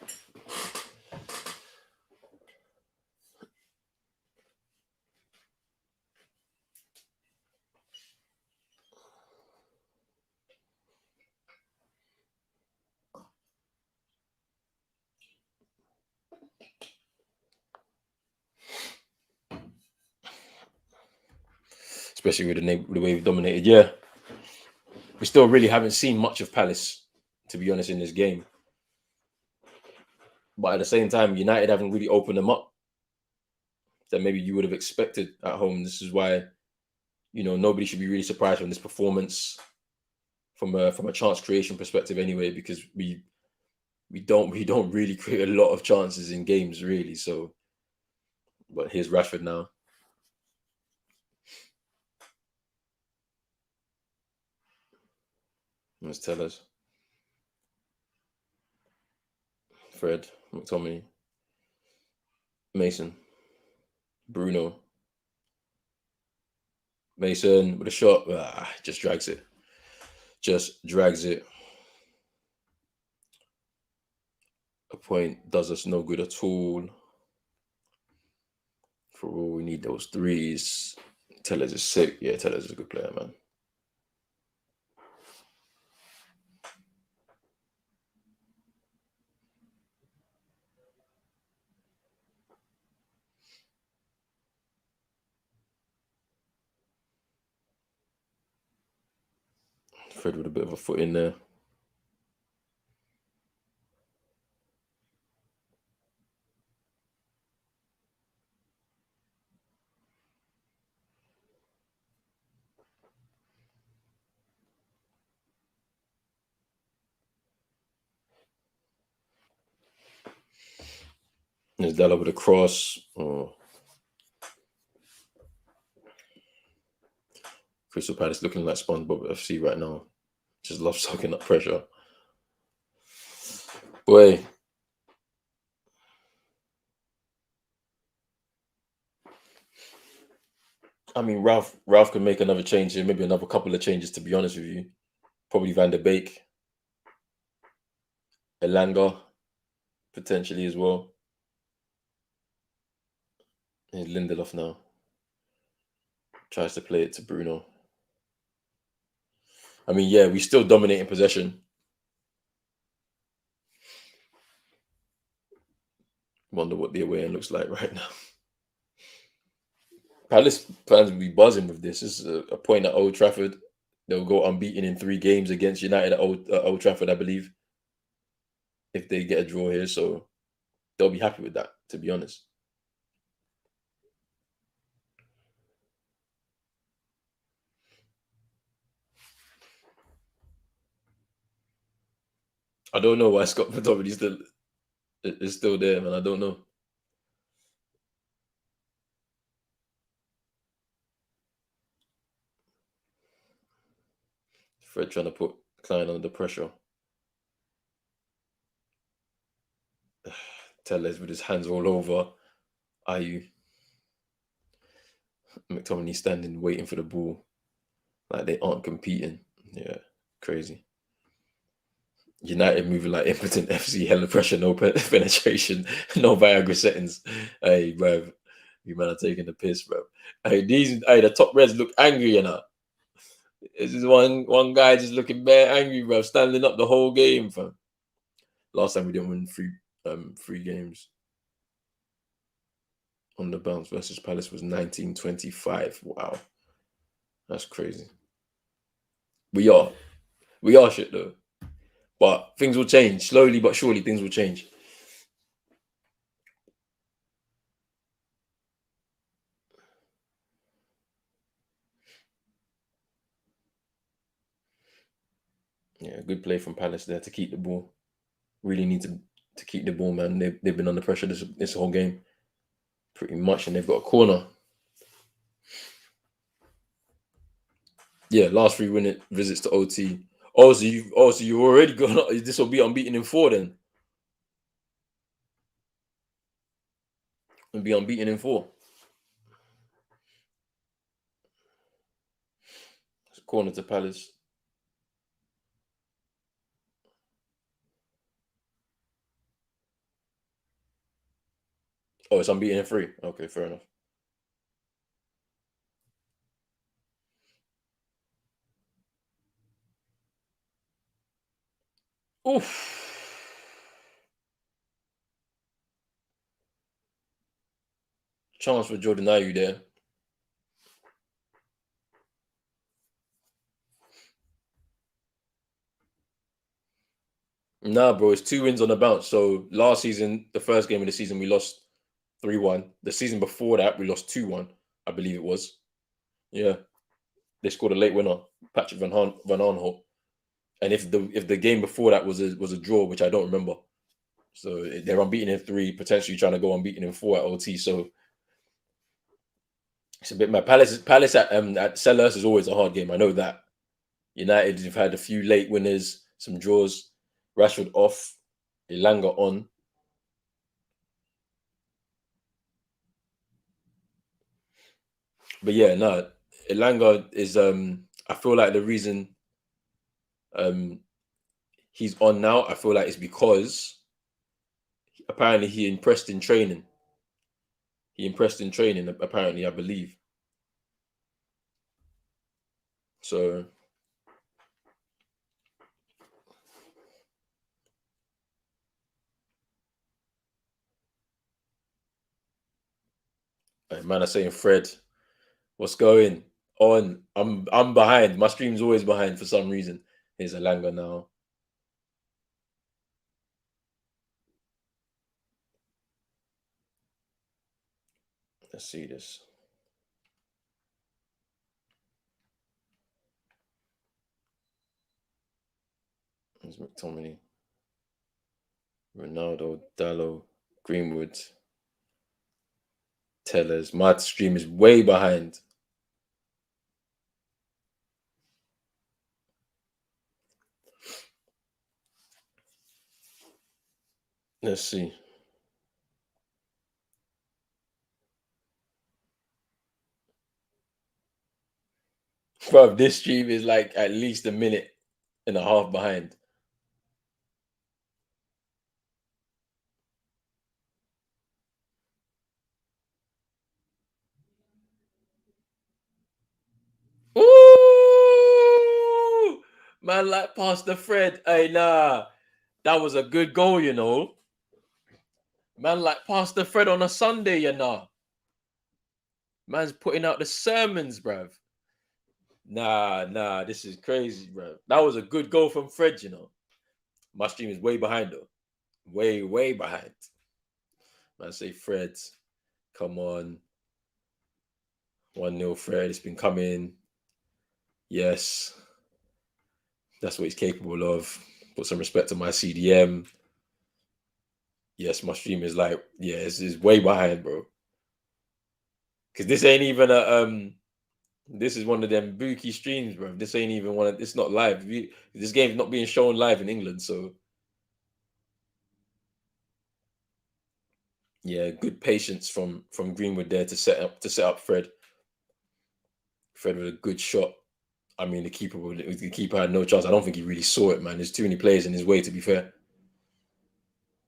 especially with the way we've dominated. Yeah, we still really haven't seen much of Palace, to be honest, in this game. But at the same time, United haven't really opened them up that maybe you would have expected at home. This is why nobody should be really surprised from this performance from a chance creation perspective anyway, because we don't really create a lot of chances in games really. So, but here's Rashford now. Let's tell us. Fred, McTominay, Mason, Bruno, Mason with a shot. Just drags it. Just drags it. A point does us no good at all. For all we need those threes. Tellers is sick. Yeah, Tellers is a good player, man. Fred with a bit of a foot in there. There's Dalla with a cross. Oh. Crystal Palace looking like SpongeBob FC right now. Just love soaking up pressure. Boy. I mean, Ralf can make another change here, maybe another couple of changes, to be honest with you. Probably Van der Beek. Elanga, potentially as well. Here's Lindelof now. Tries to play it to Bruno. I mean, yeah, we still dominating possession. Wonder what the away end looks like right now. Palace fans will be buzzing with this. This is a point at Old Trafford. They'll go unbeaten in 3 games against United at Old Trafford, I believe, if they get a draw here. So they'll be happy with that, to be honest. I don't know why Scott McTominay is still there, man. I don't know. Fred trying to put Klein under pressure. Tellez with his hands all over. Ayu. McTominay standing waiting for the ball. Like they aren't competing. Yeah, crazy. United moving like impotent FC, hella pressure, no penetration, no Viagra settings. Hey, bruv, you man are taking the piss, bro. Hey, the top reds look angry, you know. This is one guy just looking bare angry, bro, standing up the whole game, fam. Last time we didn't win three games on the bounce versus Palace was 1925. Wow, that's crazy. We are, we are shit though, but things will change slowly but surely. Things will change. Yeah, good play from Palace there to keep the ball. Really need to keep the ball, man. They've been under pressure this whole game, pretty much, and they've got a corner. Yeah, last 3 visits to OT. So you've already gone. This will be unbeaten in 4 then. It'll be unbeaten in 4. It's a corner to Palace. Oh, it's unbeaten in 3. Okay, fair enough. Oof. Chance for Jordan Ayew there. Nah, bro, it's 2 wins on the bounce. So last season, the first game of the season, we lost 3-1. The season before that, we lost 2-1, I believe it was. Yeah. They scored a late winner, Patrick Van Aanholt. And if the game before that was a draw, which I don't remember. So they're unbeaten in 3, potentially trying to go unbeaten in 4 at OT. So it's a bit mad. Palace at Selhurst is always a hard game. I know that. United have had a few late winners, some draws. Rashford off, Elanga on. But yeah, no, Elanga is I feel like the reason um he's on now, I feel like it's because apparently he impressed in training. He impressed in training, apparently, I believe. So man, I'm saying Fred, what's going on? I'm behind. My stream's always behind for some reason. Here's Elanga now. Let's see this. There's McTominay, Ronaldo, Dallo, Greenwood, Tellers. My stream is way behind. Let's see. Bro, this stream is like at least a minute and a half behind. Ooh! Man, like past the Fred. Hey, nah. That was a good goal, you know. Man, like past the Fred on a Sunday, you know. Man's putting out the sermons, bruv. Nah, this is crazy, bruv. That was a good goal from Fred, you know. My stream is way behind, though. Way behind. Man, say Fred. Come on. 1-0 Fred. It's been coming. Yes. That's what he's capable of. Put some respect on my CDM. Yes, my stream is like, yeah, it's way behind, bro. Because this ain't even a this is one of them bookie streams, bro. This ain't even one of it's not live. This game's not being shown live in England, so yeah, good patience from Greenwood there to set up Fred. Fred with a good shot. I mean, the keeper had no chance. I don't think he really saw it, man. There's too many players in his way, to be fair,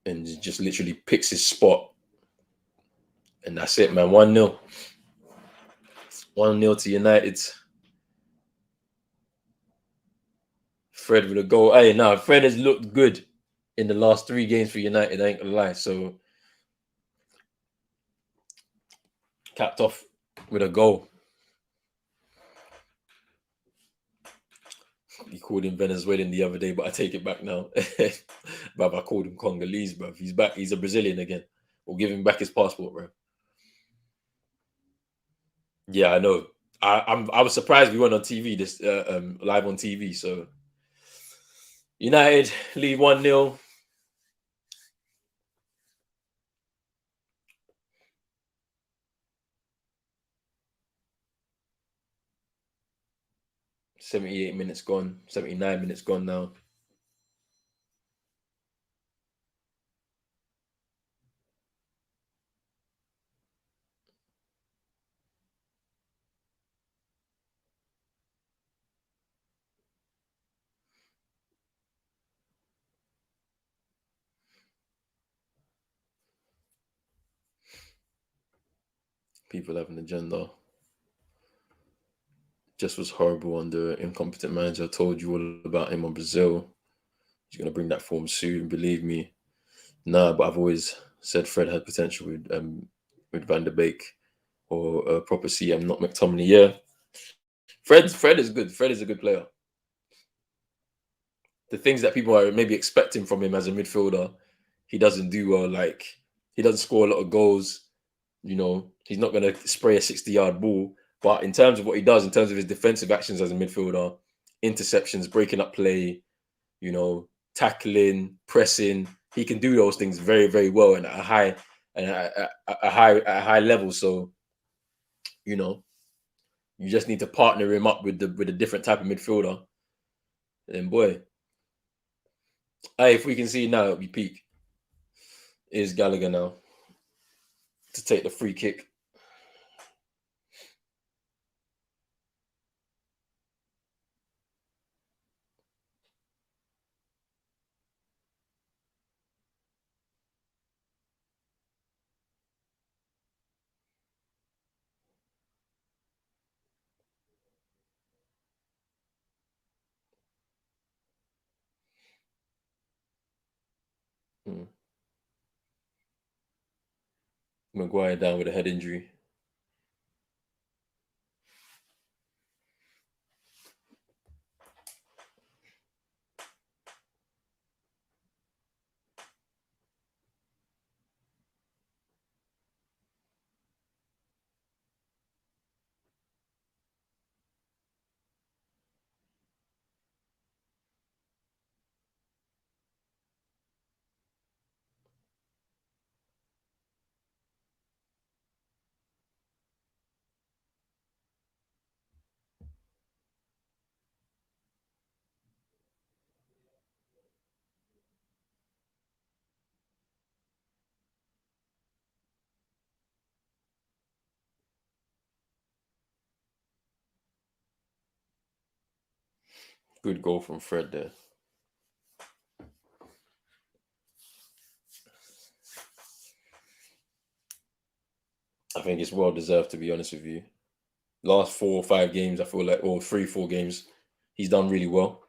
and he just literally picks his spot, and that's it, man. 1-0, 1-0 to United. Fred with a goal. Hey, now Fred has looked good in the last 3 games for United. I ain't gonna lie. So capped off with a goal. He called him Venezuelan the other day, but I take it back now. But I called him Congolese, bro. He's back. He's a Brazilian again. We'll give him back his passport, bro. Yeah, I know. I was surprised we went on TV this live on TV. So United lead 1-0. 78 minutes gone. 79 minutes gone now. People have an agenda. Just was horrible under incompetent manager. I told you all about him on Brazil. He's gonna bring that form soon. Believe me. Nah, but I've always said Fred had potential with Van der Beek or a proper CM, not McTominay. Yeah, Fred is good. Fred is a good player. the things that people are maybe expecting from him as a midfielder, he doesn't do well. Like he doesn't score a lot of goals. You know, he's not going to spray a 60-yard ball. But in terms of what he does, in terms of his defensive actions as a midfielder, interceptions, breaking up play, you know, tackling, pressing, he can do those things very, very well and at a high level. So, you know, you just need to partner him up with a different type of midfielder. And boy, if we can see now, we peak is Gallagher now to take the free kick. Hmm. Maguire down with a head injury. Good goal from Fred there. I think it's well deserved, to be honest with you. Last 4 or 5 games, I feel like, or 3, 4 games, he's done really well.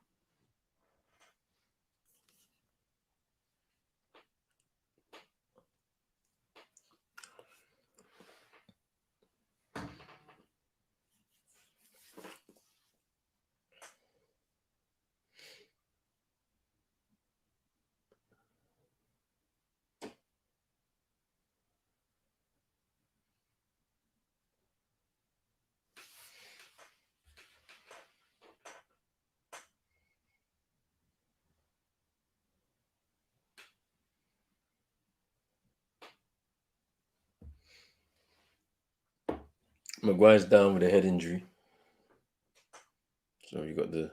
Maguire's down with a head injury. So you got the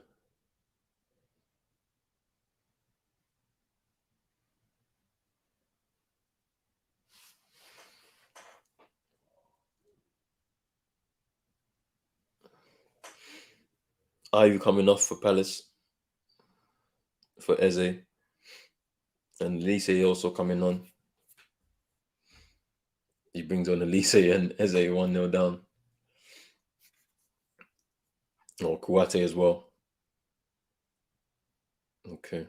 Ayew coming off for Palace for Eze. And Lise also coming on. He brings on Elise and Eze 1-0 down. Or Kouate as well. Okay.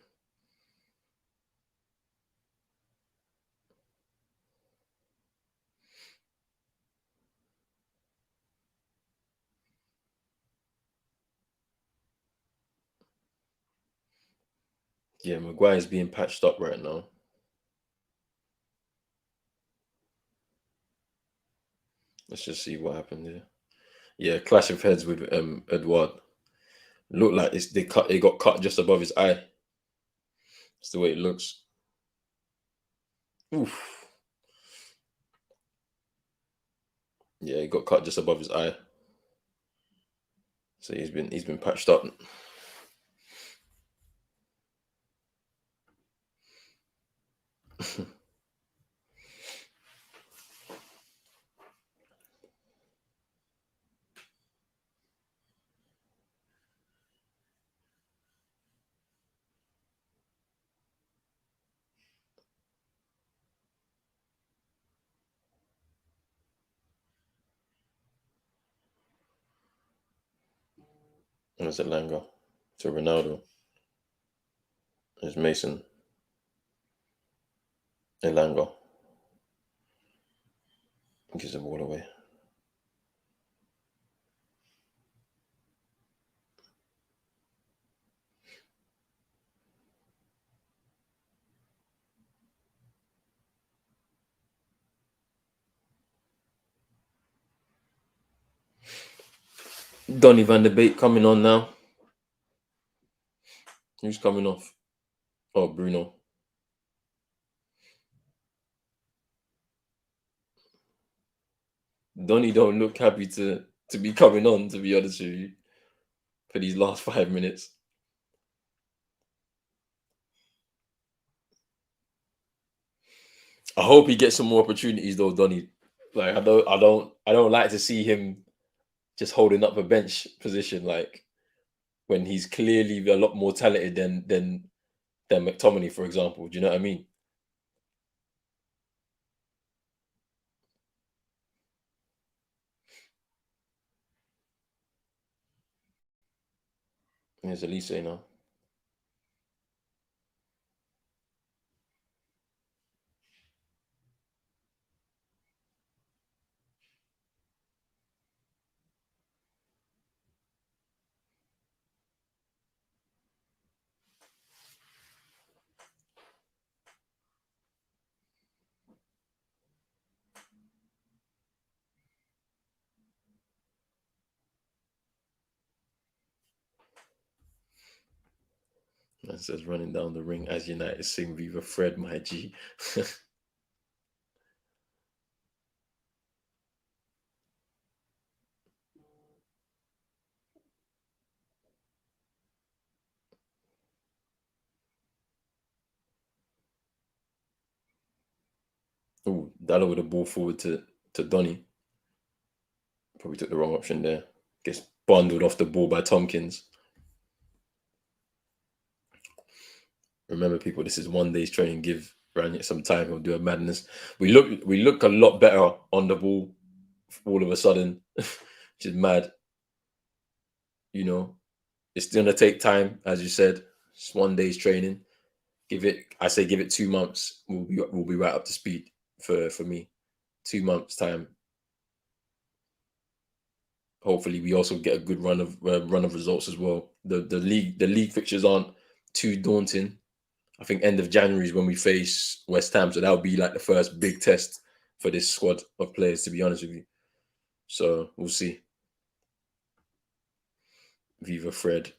Yeah, Maguire's being patched up right now. Let's just see what happened here. Yeah, clash of heads with Edouard. Looked like they got cut just above his eye. That's the way it looks. Oof. Yeah, he got cut just above his eye. So he's been patched up. There's Elanga to Ronaldo. There's Mason. Elanga gives the ball away. Donny van der Beek coming on now. Who's coming off? Oh, Bruno. Donny don't look happy to be coming on, to be honest with you, for these last 5 minutes. I hope he gets some more opportunities though, Donny. Like I don't like to see him just holding up a bench position like when he's clearly a lot more talented than McTominay, for example. Do you know what I mean? Here's Elise now. That says running down the ring as United sing Viva Fred, my G. Ooh, Dallo with the ball forward to Donny. Probably took the wrong option there. Gets bundled off the ball by Tompkins. Remember, people, this is one day's training. Give Rangnick some time. He'll do a madness. We look a lot better on the ball all of a sudden, which is mad. You know, it's gonna take time, as you said. It's one day's training. I say give it 2 months. We'll be right up to speed for me. 2 months time. Hopefully, we also get a good run of results as well. The league fixtures aren't too daunting. I think end of January is when we face West Ham, so that'll be like the first big test for this squad of players. To be honest with you, so we'll see. Viva Fred,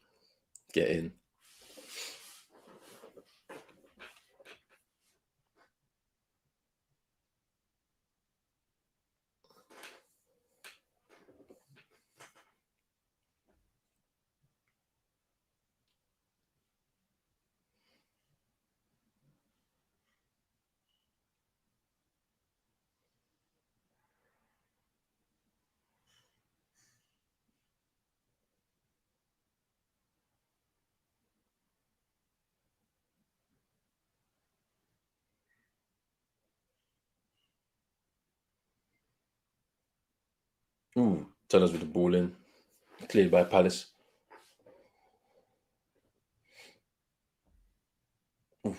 get in. Ooh, tell us with the ball in, cleared by Palace. Ooh,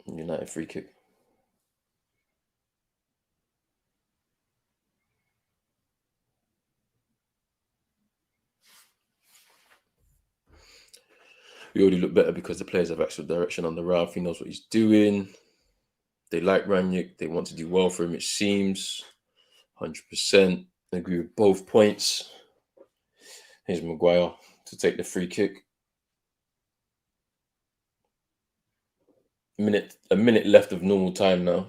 United free kick. We already look better because the players have actual direction on the Ralf. He knows what he's doing. They like Rangnick. They want to do well for him. It seems 100%. Agree with both points. Here's Maguire to take the free kick. A minute left of normal time now.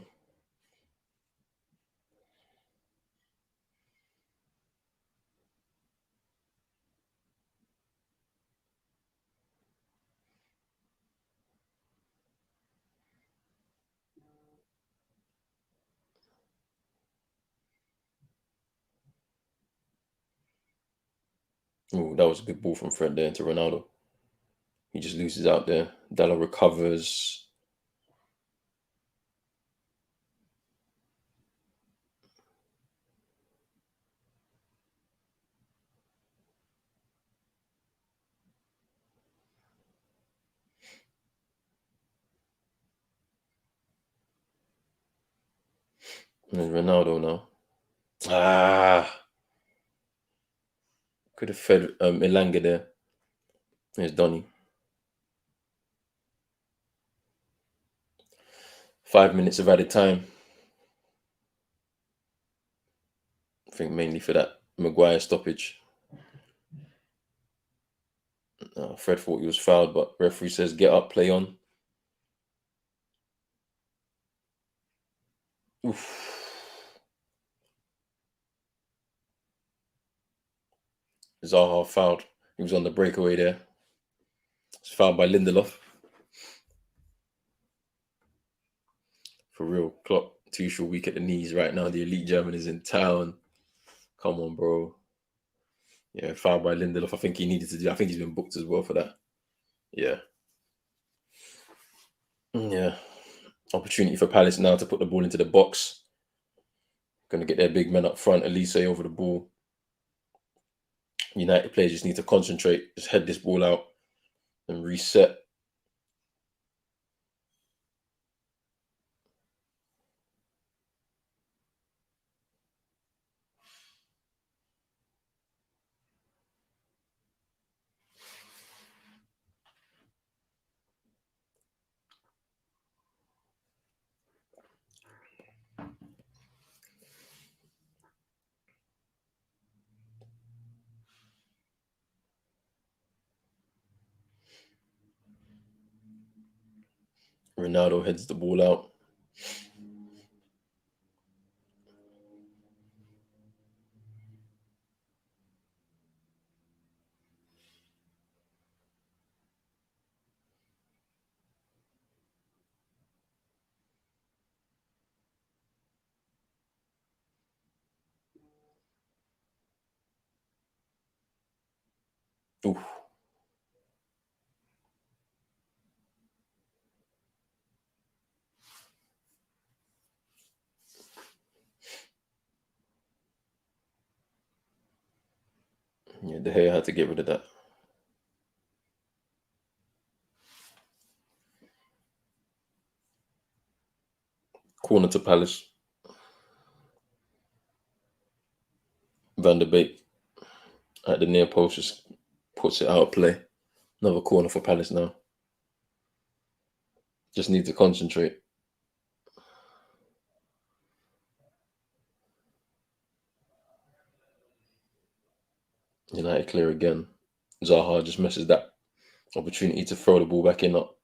Ooh, that was a good ball from Fred there into Ronaldo. He just loses out there. Dalla recovers. And then Ronaldo now. Ah, could have fed Elanga there. There's Donny. 5 minutes of added time. I think mainly for that Maguire stoppage. Fred thought he was fouled, but referee says get up, play on. Oof. Zaha fouled. He was on the breakaway there. It's fouled by Lindelof. For real, Klopp, Tuchel weak at the knees right now. The elite German is in town. Come on, bro. Yeah, fouled by Lindelof. I think he needed to do. I think he's been booked as well for that. Yeah. Yeah. Opportunity for Palace now to put the ball into the box. Going to get their big men up front. Elise over the ball. United players just need to concentrate. Just head this ball out and reset. Ronaldo heads the ball out. Ooh. Yeah, De Gea had to get rid of that. Corner to Palace. Van der Beek at the near post just puts it out of play. Another corner for Palace now. Just need to concentrate. United clear again. Zaha just misses that opportunity to throw the ball back in. Up.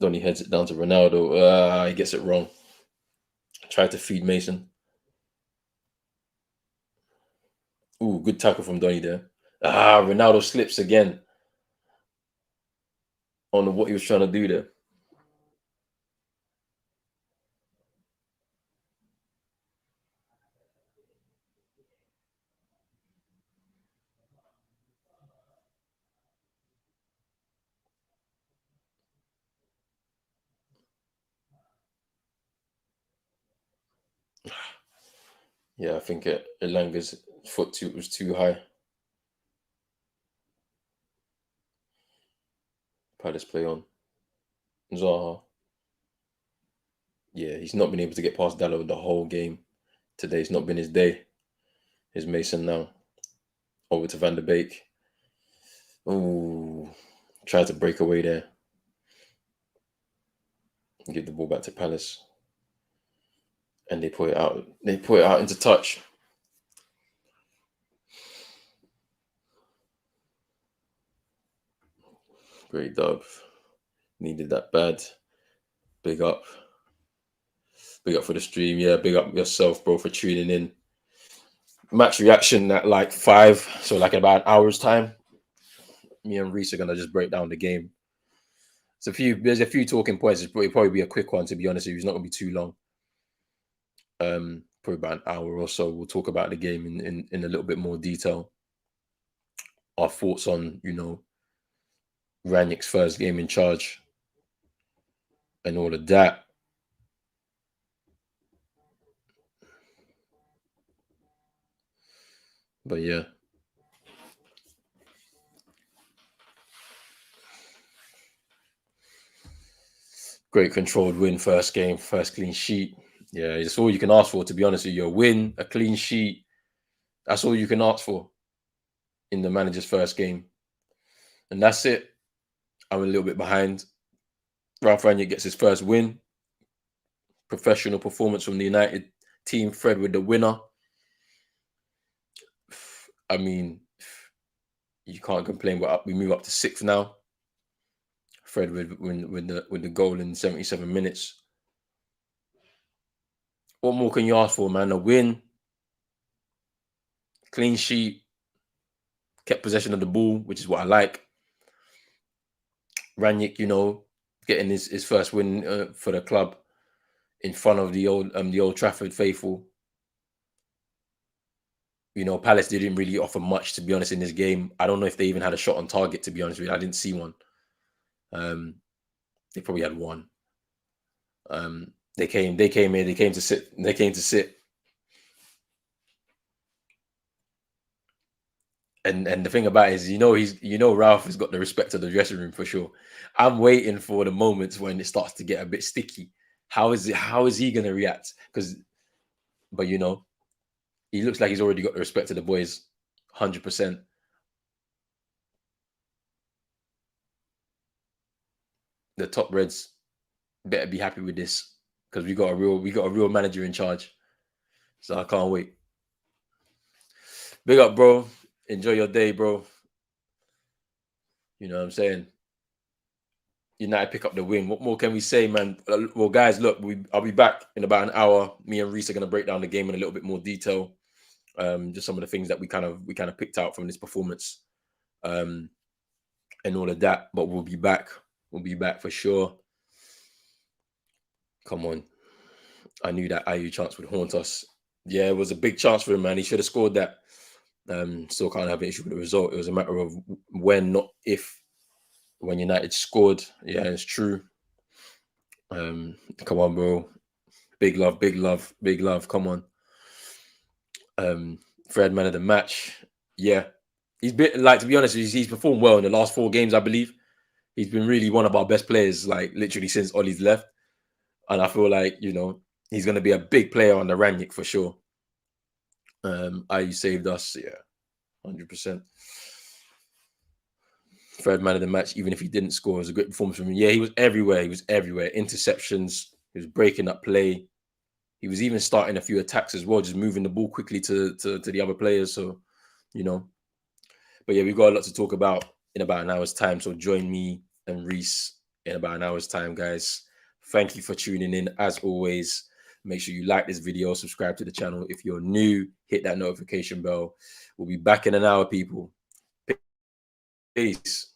Then he heads it down to Ronaldo. He gets it wrong. Tried to feed Mason. Ooh, good tackle from Donny there. Ronaldo slips again on what he was trying to do there. Yeah, I think Elanga's foot was too high. Palace play on. Zaha. Yeah, he's not been able to get past Dallo the whole game. Today's not been his day. Here's Mason now. Over to Van der Beek. Ooh. Tried to break away there. Give the ball back to Palace. And they put it out. They put it out into touch. Great dub. Needed that bad. Big up. Big up for the stream. Yeah, big up yourself, bro, for tuning in. Match reaction at like 5, so like in about an hour's time. Me and Reese are gonna just break down the game. There's a few talking points. It'll probably be a quick one, to be honest with you. It's not gonna be too long. Probably about an hour or so. We'll talk about the game in a little bit more detail. Our thoughts on, Rangnick's first game in charge and all of that. But yeah. Great controlled win, first game, first clean sheet. Yeah, it's all you can ask for, to be honest with you. A win, a clean sheet. That's all you can ask for in the manager's first game. And that's it. I'm a little bit behind. Ralf Rangnick gets his first win. Professional performance from the United team. Fred with the winner. I mean, you can't complain. We move up to 6th now. Fred with the goal in 77 minutes. What more can you ask for, man? A win, clean sheet, kept possession of the ball, which is what I like. Rangnick, getting his first win for the club in front of the Old Trafford faithful. Palace didn't really offer much, to be honest, in this game. I don't know if they even had a shot on target, to be honest with you. I didn't see one. They probably had one. They came here. They came to sit. And the thing about it is, Ralph has got the respect of the dressing room for sure. I'm waiting for the moments when it starts to get a bit sticky. How is he going to react? But he looks like he's already got the respect of the boys, 100%. The top Reds better be happy with this because we got a real manager in charge. So I can't wait. Big up, bro. Enjoy your day, bro. You know what I'm saying? United pick up the win. What more can we say, man? Well, guys, look, I'll be back in about an hour. Me and Reese are going to break down the game in a little bit more detail. Just some of the things that we kind of picked out from this performance, and all of that. But we'll be back. We'll be back for sure. Come on. I knew that IU chance would haunt us. Yeah, it was a big chance for him, man. He should have scored that. Still can't have an issue with the result. It was a matter of when, not if. When United scored, yeah, it's true. Come on, bro. Big love, big love, big love. Come on. Fred, man of the match. Yeah. He's been, like, to be honest, he's performed well in the last 4 games, I believe. He's been really one of our best players, like, literally since Ollie's left. And I feel like, he's going to be a big player on the Rangnick for sure. IU saved us, yeah, 100%. Third man of the match, even if he didn't score, it was a great performance from him. Yeah, he was everywhere. He was everywhere. Interceptions. He was breaking up play. He was even starting a few attacks as well, just moving the ball quickly to the other players. So, But yeah, we've got a lot to talk about in about an hour's time. So join me and Reese in about an hour's time, guys. Thank you for tuning in. As always, make sure you like this video, subscribe to the channel. If you're new, hit that notification bell. We'll be back in an hour, people. Peace.